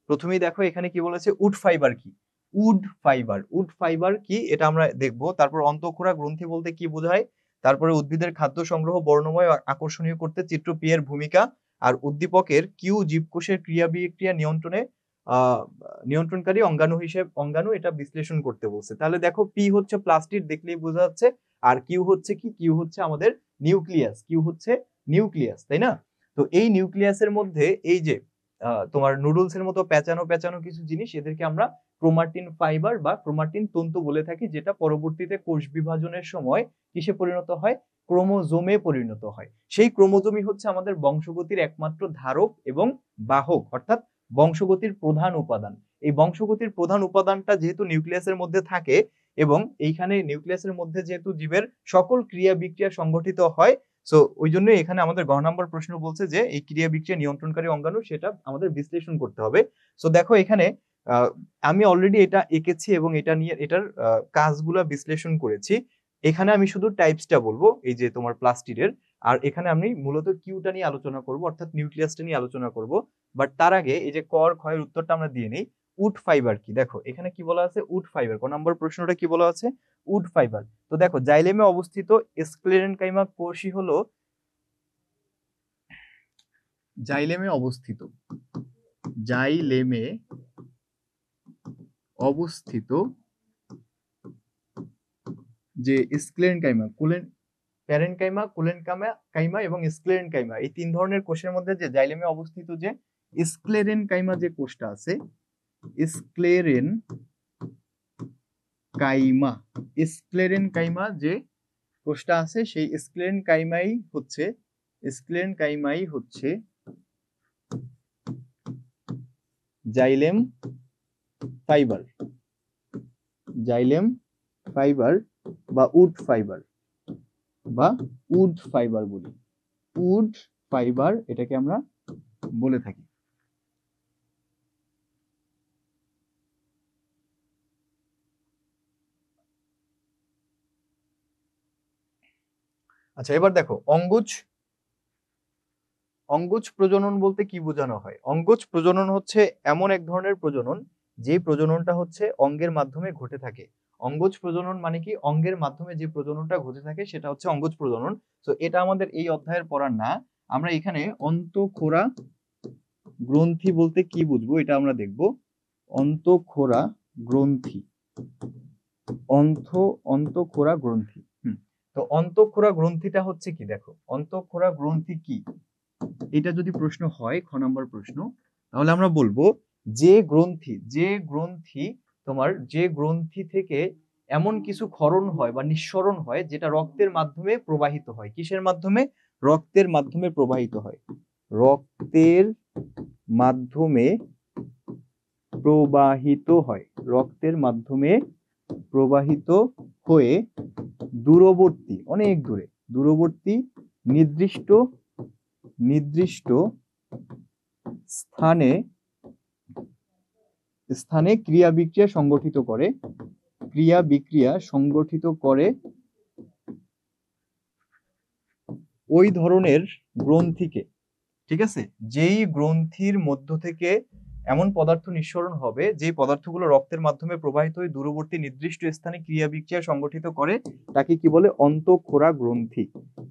প্রথমেই দেখো এখানে কি বলেছে, উড ফাইবার কি? উড ফাইবার, উড ফাইবার কি এটা আমরা দেখবো। তারপর অন্তঃক্ষরা গ্রন্থি বলতে কি বোঝায়, তারপরে উদ্ভিদের খাদ্য সংগ্রহ বর্ণময় আকর্ষণীয় করতে চিত্র পি এর ভূমিকা, আর উদ্দীপকের কিউ জীবকোষের ক্রিয়া বিক্রিয়া নিয়ন্ত্রণে নিয়ন্ত্রণকারী অঙ্গাণু এটা বিশ্লেষণ করতে বলছে। তাহলে দেখো পি হচ্ছে প্লাস্টিড, দেখলেই বোঝা যাচ্ছে। আর কিউ হচ্ছে কি? কিউ হচ্ছে আমাদের নিউক্লিয়াস, কিউ হচ্ছে নিউক্লিয়াস, তাই না? তো এই নিউক্লিয়াসের মধ্যে এই যে তোমার নুডলস এর মতো পেঁচানো পেঁচানো কিছু জিনিস, এদেরকে আমরা ক্রোমাটিন ফাইবার বা ক্রোমাটিন তন্তু বলে থাকি, যেটা পরবর্তীতে কোষ বিভাজনের সময় কিসে পরিণত হয়? ক্রোমোজোমে পরিণত হয়। সেই ক্রোমোজোমই হচ্ছে আমাদের বংশগতির একমাত্র ধারক এবং বাহক, অর্থাৎ বংশগতির প্রধান উপাদান। এই বংশগতির প্রধান উপাদানটা যেহেতু নিউক্লিয়াসের মধ্যে থাকে, এবং এইখানে নিউক্লিয়াসের মধ্যে যেহেতু জীবের সকল ক্রিয়া বিক্রিয়া সংগঠিত হয়, সো ওই জন্য এখানে আমাদের গ নম্বর প্রশ্ন বলছে যে এই ক্রিয়া বিক্রিয়া নিয়ন্ত্রণকারী অঙ্গাণু, সেটা আমাদের বিশ্লেষণ করতে হবে। সো দেখো এখানে আমি অলরেডি এটা এঁকেছি এবং এটা নিয়ে এটার কাজগুলা বিশ্লেষণ করেছি। এখানে আমি শুধু টাইপসটা বলবো, এই যে তোমার প্লাস্টিডের। আর এখানে আমি মূলত কিউটা নিয়ে আলোচনা করব, অর্থাৎ নিউক্লিয়াসটা নিয়ে আলোচনা করব। বাট তার আগে এই যে কর ক্ষয়ের উত্তরটা আমরা দিয়ে নেই। উড ফাইবার কি? দেখো এখানে কি বলা আছে, উড ফাইবার। ক নম্বর প্রশ্নটা কি বলা আছে? Wood fibre. তো দেখো জাইলেমে অবস্থিত স্ক্লেরেনকাইমা কোষই হলো জাইলেমে অবস্থিত, জাইলেমে অবস্থিত যে স্ক্লেরেনকাইমা, প্যারেনকাইমা, কোলেনকাইমা এবং স্ক্লেরেনকাইমা, এই তিন ধরনের কোষের মধ্যে যে জাইলেমে অবস্থিত যে স্ক্লেরেনকাইমা যে কোষটা আছে, স্ক্লেরেনকাইমা যে কোষটা আছে, সেই স্ক্লেরেনকাইমাই হচ্ছে জাইলেম ফাইবার, জাইলেম ফাইবার বা উড ফাইবার, বা উড ফাইবার বলি, উড ফাইবার এটাকে আমরা বলে থাকি। আচ্ছা, এবার দেখো অঙ্গজ প্রজনন বলতে কি বোঝানো হয়? অঙ্গজ প্রজনন হচ্ছে এমন এক ধরনের প্রজনন, যে প্রজননটা হচ্ছে অঙ্গের মাধ্যমে ঘটে থাকে। অঙ্গজ প্রজনন মানে কি? অঙ্গের মাধ্যমে যে প্রজননটা ঘটে থাকে সেটা হচ্ছে অঙ্গজ প্রজনন। তো এটা আমাদের এই অধ্যায়ের পড়ার না। আমরা এখানে অন্তঃক্ষরা গ্রন্থি বলতে কি বুঝবো এটা আমরা দেখব। অন্তঃক্ষরা গ্রন্থি, অন্তঃক্ষরা গ্রন্থি। তো অন্তঃক্ষরা গ্রন্থিটা হচ্ছে কি? দেখো অন্তঃক্ষরা গ্রন্থি কি, এটা যদি প্রশ্ন হয়, খ নম্বর প্রশ্ন, তাহলে আমরা বলবো যে গ্রন্থি থেকে এমন কিছু ক্ষরণ হয় বা নিঃসরণ হয় যেটা রক্তের মাধ্যমে প্রবাহিত হয়। কিসের মাধ্যমে? রক্তের মাধ্যমে প্রবাহিত হয়, রক্তের মাধ্যমে প্রবাহিত হয়, রক্তের মাধ্যমে প্রবাহিত হয়ে দূরবর্তী, অনেক দূরে, দূরবর্তী নির্দিষ্ট স্থানে ক্রিয়া বিক্রিয়া সংগঠিত করে ওই ধরনের গ্রন্থিকে, ঠিক আছে, যেই গ্রন্থির মধ্য থেকে এমন পদার্থ নিঃসরণ হবে যে পদার্থগুলো রক্তের মাধ্যমে প্রবাহিত হয়ে দূরবর্তী নির্দিষ্ট স্থানে ক্রিয়া বিক্রিয়া সংগঠিত করে, তাকে কি বলে? অন্তঃক্ষরা গ্রন্থি।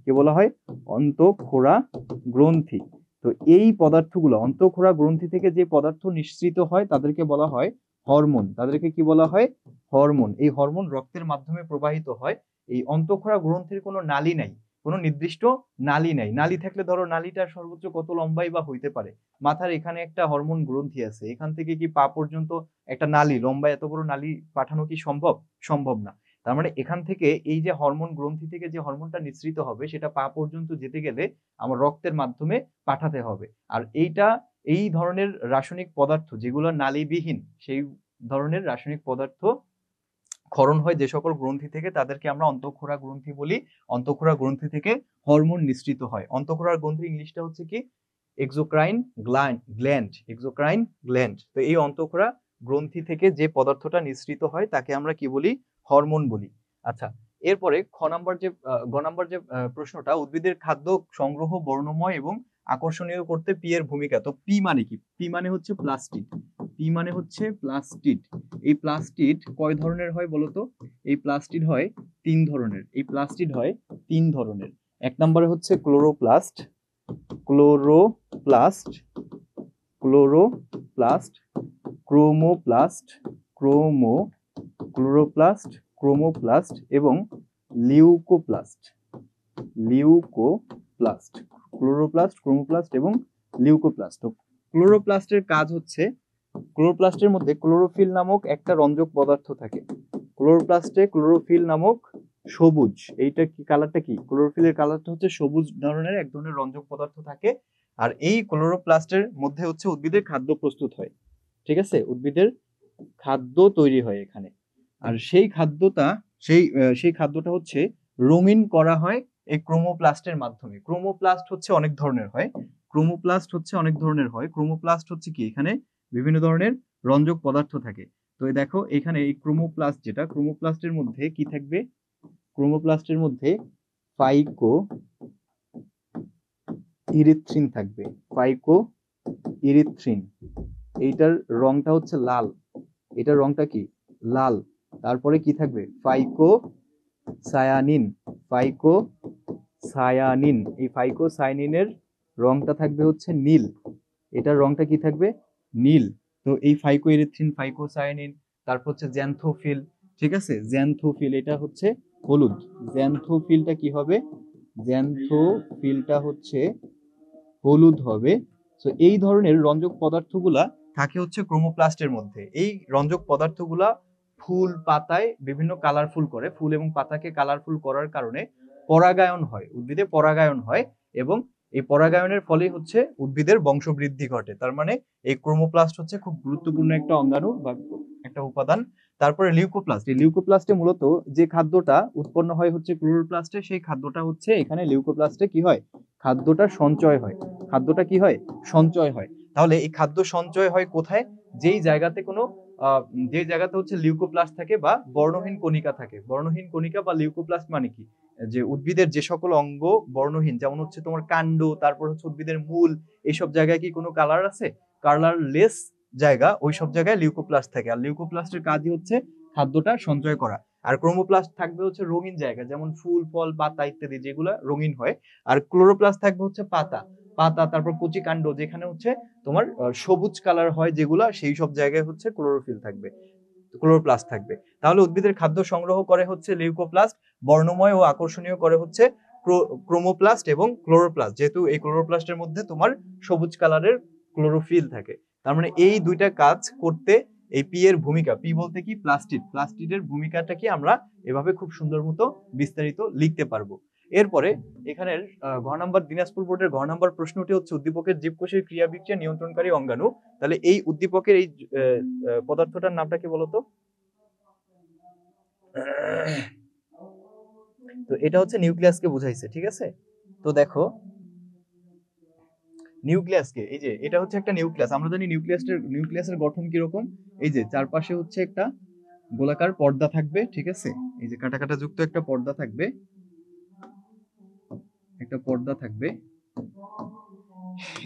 কি বলা হয়? অন্তঃক্ষরা গ্রন্থি। তো এই পদার্থগুলো অন্তঃক্ষরা গ্রন্থি থেকে যে পদার্থ নিঃসৃত হয় তাদেরকে বলা হয় হরমোন। তাদেরকে কি বলা হয়? হরমোন। এই হরমোন রক্তের মাধ্যমে প্রবাহিত হয়। এই অন্তঃক্ষরা গ্রন্থির কোনো নালী নাই, কোনো নির্দিষ্ট নালী নাই। নালী থাকলে ধরো নালীটা সর্বোচ্চ কত লম্বাই বা হইতে পারে? মাথার এখানে একটা হরমোন গ্রন্থি আছে, এখান থেকে কি পা পর্যন্ত একটা নালী, লম্বা এত বড় নালী পাঠানো কি সম্ভব? সম্ভব না। তার মানে এখান থেকে এই যে হরমোন গ্রন্থি থেকে যে হরমোনটা নিঃসৃত হবে সেটা পা পর্যন্ত যেতে গেলে আমার রক্তের মাধ্যমে পাঠাতে হবে। আর এই ধরনের রাসায়নিক পদার্থ যেগুলো নালীবিহীন, সেই ধরনের রাসায়নিক পদার্থ ক্ষরণ হয় যে সকল গ্রন্থি থেকে, তাদেরকে আমরা অন্তঃক্ষরা গ্রন্থি বলি। অন্তঃক্ষরা গ্রন্থি থেকে হরমোন নিঃসৃত হয়। অন্তঃক্ষরা গ্রন্থির ইংলিশটা হচ্ছে কি? Exocrine gland. Exocrine gland. তো এই অন্তঃক্ষরা গ্রন্থি থেকে যে পদার্থটা নিঃসৃত হয় তাকে আমরা কি বলি? হরমোন বলি। আচ্ছা, এরপরে গ নাম্বার যে প্রশ্নটা, উদ্ভিদের খাদ্য সংগ্রহ বর্ণময় এবং আকর্ষণীয় করতে পি এর ভূমিকা। তো পি মানে কি? পি মানে হচ্ছে প্লাস্টিড। পি মানে হচ্ছে প্লাস্টিড। এই প্লাস্টিড কয় ধরনের হয় বলতো? এই প্লাস্টিড হয় 3 ধরনের। এই প্লাস্টিড হয় 3 ধরনের। এক নম্বরে হচ্ছে chloroplast, chloroplast, chloroplast, chromoplast, chloroplast, chromoplast এবং লিউকোপ্লাস্ট। লিউকোপ্লাস্ট, ক্লোরোপ্লাস্ট, ক্রোমোপ্লাস্ট এবং লিউকোপ্লাস্ট। তো ক্লোরোপ্লাস্টের কাজ হচ্ছে, ক্লোরোপ্লাস্টের মধ্যে ক্লোরোফিল নামক একটা রঞ্জক পদার্থ থাকে। ক্লোরোপ্লাস্টে ক্লোরোফিল নামক সবুজ, এইটা কি কালারটা কি? ক্লোরোফিলের কালারটা হচ্ছে সবুজ ধরনের এক ধরনের রঞ্জক পদার্থ থাকে। আর এই ক্লোরোপ্লাস্টের মধ্যে হচ্ছে উদ্ভিদের খাদ্য প্রস্তুত হয়। ঠিক আছে, উদ্ভিদের খাদ্য তৈরি হয় এখানে। আর সেই খাদ্যটা হচ্ছে রঙিন করা হয় এই ক্রোমোপ্লাস্টের মাধ্যমে। ক্রোমোপ্লাস্ট হচ্ছে অনেক ধরনের হয়। ক্রোমোপ্লাস্ট হচ্ছে কি? এখানে বিভিন্ন ধরনের রঞ্জক পদার্থ থাকে। তো দেখো এখানে এই ক্রোমোপ্লাস্ট, যেটা ক্রোমোপ্লাস্টের মধ্যে কি থাকবে? ক্রোমোপ্লাস্টের মধ্যে ফাইকো ইরিথ্রিন থাকবে। ফাইকো ইরিথ্রিন। এইটার রংটা হচ্ছে লাল। এটার রংটা কি? লাল। তারপরে কি থাকবে? ফাইকোসায়ানিন। ফাইকোসায়ানিন। এই ফাইকোসায়ানিনের রংটা থাকবে হচ্ছে নীল। এটার রংটা কি থাকবে? নীল। তো এই ফাইকোইরিথ্রিন, ফাইকোসায়ানিন, তারপর হচ্ছে জ্যান্থোফিল। ঠিক আছে, জ্যান্থোফিল এটা হচ্ছে হলুদ। জ্যান্থোফিলটা কি হবে? জ্যান্থোফিলটা হচ্ছে হলুদ হবে। তো এই ধরনের রঞ্জক পদার্থগুলা থাকে হচ্ছে ক্রোমোপ্লাস্টের মধ্যে। এই রঞ্জক পদার্থগুলা ফুল পাতায় বিভিন্ন কালারফুল করে। ফুল এবং পাতাকে কালারফুল করার কারণে পরাগায়ন হয়, উদ্ভিদে পরাগায়ন হয়, এবং এই পরাগায়নের ফলে হচ্ছে উদ্ভিদের বংশবৃদ্ধি ঘটে। তার মানে এই ক্রোমোপ্লাস্ট হচ্ছে খুব গুরুত্বপূর্ণ একটা অঙ্গাণু বা একটা উপাদান। তারপরে লিউকোপ্লাস্ট। এই লিউকোপ্লাস্টে মূলত যে খাদ্যটা উৎপন্ন হয় হচ্ছে ক্লোরোপ্লাস্টে, সেই খাদ্যটা হচ্ছে এখানে লিউকোপ্লাস্টে কি হয়? খাদ্যটা সঞ্চয় হয়। খাদ্যটা কি হয়? সঞ্চয় হয়। তাহলে এই খাদ্য সঞ্চয় হয় কোথায়? যেই জায়গাতে কোনো যে জায়গাতে হচ্ছে লিউকোপ্লাস্ট থাকে বা বর্ণহীন কণিকা থাকে। বর্ণহীন কণিকা বা লিউকোপ্লাস্ট মানে কি? যে উদ্ভিদের যে সকল অঙ্গ বর্ণহীন, যেমন হচ্ছে তোমার কাণ্ড, তারপর হচ্ছে উদ্ভিদের মূল, এইসব জায়গায় কি কোনো কালার আছে? কালারলেস জায়গা, ওই সব জায়গায় লিউকোপ্লাস্ট থাকে। আর লিউকোপ্লাস্টের কাজই হচ্ছে খাদ্যটা সঞ্চয় করা। আর ক্রোমোপ্লাস্ট থাকবে হচ্ছে রঙিন জায়গা, যেমন ফুল, ফল, পাতা ইত্যাদি, যেগুলো রঙিন হয়। আর ক্লোরোপ্লাস্ট থাকবে হচ্ছে পাতা, তারপর কচি কাণ্ড, যেখানে হচ্ছে তোমার সবুজ কালার হয় যেগুলা, সেই সব জায়গায় হচ্ছে ক্লোরোপ্লাস্ট থাকবে। তাহলে উদ্ভিদের খাদ্য সংগ্রহ করে হচ্ছে লিউকোপ্লাস্ট, বর্ণময় ও আকর্ষণীয় করে হচ্ছে ক্রোমোপ্লাস্ট এবং ক্লোরোপ্লাস্ট। যেহেতু এই ক্লোরোপ্লাস্টের মধ্যে তোমার সবুজ কালারের ক্লোরোফিল থাকে। তার মানে এই দুইটা কাজ করতে এই পি এর ভূমিকা, পি বলতে কি? প্লাস্টিড। প্লাস্টিডের ভূমিকাটা কি আমরা এভাবে খুব সুন্দর মতো বিস্তারিত লিখতে পারবো। এরপরে এখানের ঘ নাম্বার, দিনাজপুর বোর্ডের ঘ নাম্বার প্রশ্নটি হচ্ছে উদ্দীপকের জীবকোষের ক্রিয়া বিক্রিয়া নিয়ন্ত্রণকারী অঙ্গাণু। তাহলে এই উদ্দীপকের এই পদার্থটার নামটা কি বলতো? তো এটা হচ্ছে নিউক্লিয়াসকে বুঝাইছে। ঠিক আছে, তো দেখো নিউক্লিয়াসকে, এই যে এটা হচ্ছে একটা নিউক্লিয়াস। আমরা জানি নিউক্লিয়াসের গঠন কিরকম? এই যে চারপাশে হচ্ছে একটা গোলাকার পর্দা থাকবে। ঠিক আছে, এই যে কাটা কাটা যুক্ত একটা পর্দা থাকবে। একটা পর্দা থাকবে।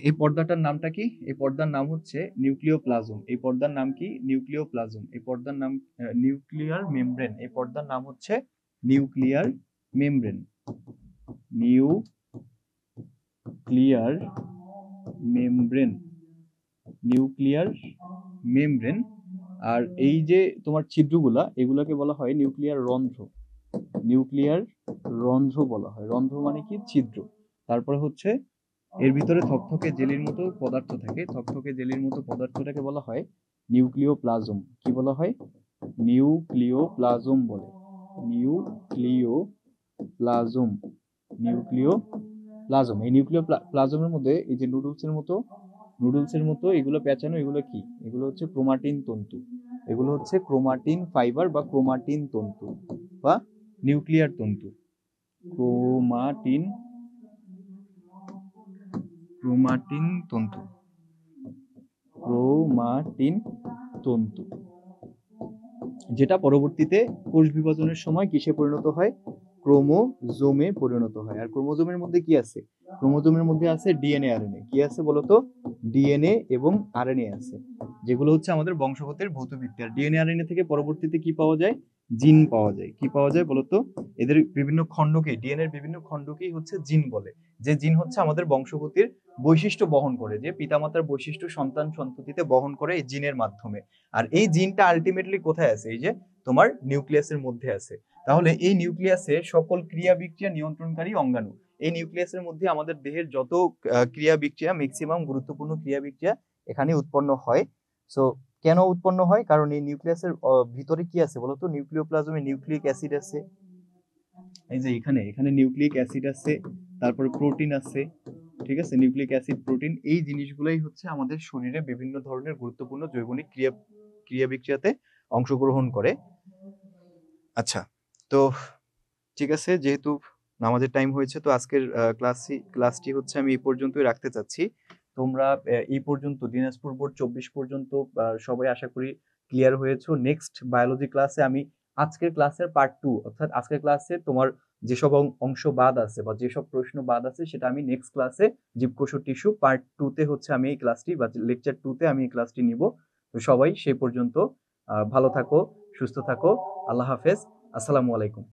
এই পর্দাটার নামটা কি? এই পর্দার নাম হচ্ছে নিউক্লিওপ্লাজম। এই পর্দার নাম কি? নিউক্লিওপ্লাজম। এই পর্দার নাম নিউক্লিয়ার মেমব্রেন। এই পর্দার নাম হচ্ছে nuclear membrane. Nuclear membrane. Nuclear membrane. আর এই যে তোমার ছিদ্রগুলা, এগুলাকে বলা হয় নিউক্লিয়ার রন্ধ্র। নিউক্লিয়ার রন্ধ্র বলা হয়। রন্ধ্র মানে কি? ছিদ্র। তারপরে হচ্ছে এর ভিতরে থকথকে জেলির মতো পদার্থ থাকে। থকথকে জেলির মতো পদার্থটাকে বলা হয় নিউক্লিওপ্লাজম। কি বলা হয়? নিউক্লিওপ্লাজম বলে। নিউক্লিওপ্লাজম। নিউক্লিওপ্লাজম। এই নিউক্লিওপ্লাজমের মধ্যে এই যে নুডলসের মতো এগুলো পেঁচানো, এগুলো কি? এগুলো হচ্ছে ক্রোমাটিন তন্তু। এগুলো হচ্ছে ক্রোমাটিন ফাইবার বা ক্রোমাটিন তন্তু বা নিউক্লিয়ার তন্তু। ক্রোমাটিন তন্তু। ক্রোমাটিন তন্তু, যেটা পরবর্তীতে কোষ বিভাজনের সময় কিসে পরিণত হয়? ক্রোমোজোমে পরিণত হয়। আর ক্রোমোজোমের মধ্যে কি আছে? ক্রোমোজোমের মধ্যে আছে ডিএনএ, আরএনএ। কি আছে বলতো? ডিএনএ এবং আরএনএ আছে, যেগুলো হচ্ছে আমাদের বংশগতির ভৌতভিত্তি। আর ডিএনএ আরএনএ থেকে পরবর্তীতে কি পাওয়া যায়? জিন পাওয়া যায়। কি পাওয়া যায় বলতো? এদের বিভিন্ন খণ্ডকে, ডিএনএর বিভিন্ন খণ্ডকেই হচ্ছে জিন বলে। যে জিন হচ্ছে আমাদের বংশগতির বৈশিষ্ট্য বহন করে, যে পিতামাতার বৈশিষ্ট্য সন্তান সন্ততিতে বহন করে এই জিনের মাধ্যমে। আর এই জিনটা আলটিমেটলি কোথায় আছে? এই যে তোমার নিউক্লিয়াসের মধ্যে আছে। তাহলে এই নিউক্লিয়াসের সকল ক্রিয়া বিক্রিয়া নিয়ন্ত্রণকারী অঙ্গাণু। এই নিউক্লিয়াসের মধ্যে আমাদের দেহের যত ক্রিয়া বিক্রিয়া, ম্যাক্সিমাম গুরুত্বপূর্ণ ক্রিয়া বিক্রিয়া এখানে উৎপন্ন হয়। সো কেন উৎপন্ন হয়? কারণ এই নিউক্লিয়াসের ভিতরে কি আছে বলতো? নিউক্লিওপ্লাজমে নিউক্লিক অ্যাসিড আছে। এই যে এখানে নিউক্লিক অ্যাসিড আছে, তারপরে প্রোটিন আছে। ঠিক আছে, নিউক্লিক অ্যাসিড, প্রোটিন, এই জিনিসগুলাই হচ্ছে আমাদের শরীরে বিভিন্ন ধরনের গুরুত্বপূর্ণ জৈবনিক ক্রিয়া বিক্রিয়াতে অংশগ্রহণ করে। আচ্ছা, তো ঠিক আছে, যেহেতু নামাজের টাইম হয়েছে, তো আজকের ক্লাসটি হচ্ছে আমি এই পর্যন্তই রাখতে চাচ্ছি। তোমরা এই পর্যন্ত দিনাজপুর বোর্ড 24 পর্যন্ত সবাই আশা করি ক্লিয়ার হয়েছো। নেক্সট বায়োলজি ক্লাসে আমি আজকের ক্লাসের পার্ট 2, অর্থাৎ আজকের ক্লাসে তোমার যেসব অংশ বাদ আছে বা যেসব প্রশ্ন বাদ আছে সেটা আমি নেক্সট ক্লাসে জীবকোষ ও টিস্যু পার্ট 2 তে হচ্ছে আমি এই ক্লাসটি বা লেকচার 2 তে আমি এই ক্লাসটি নিব। তো সবাই সেই পর্যন্ত ভালো থাকো, সুস্থ থাকো। আল্লাহ হাফেজ। আসসালামু আলাইকুম।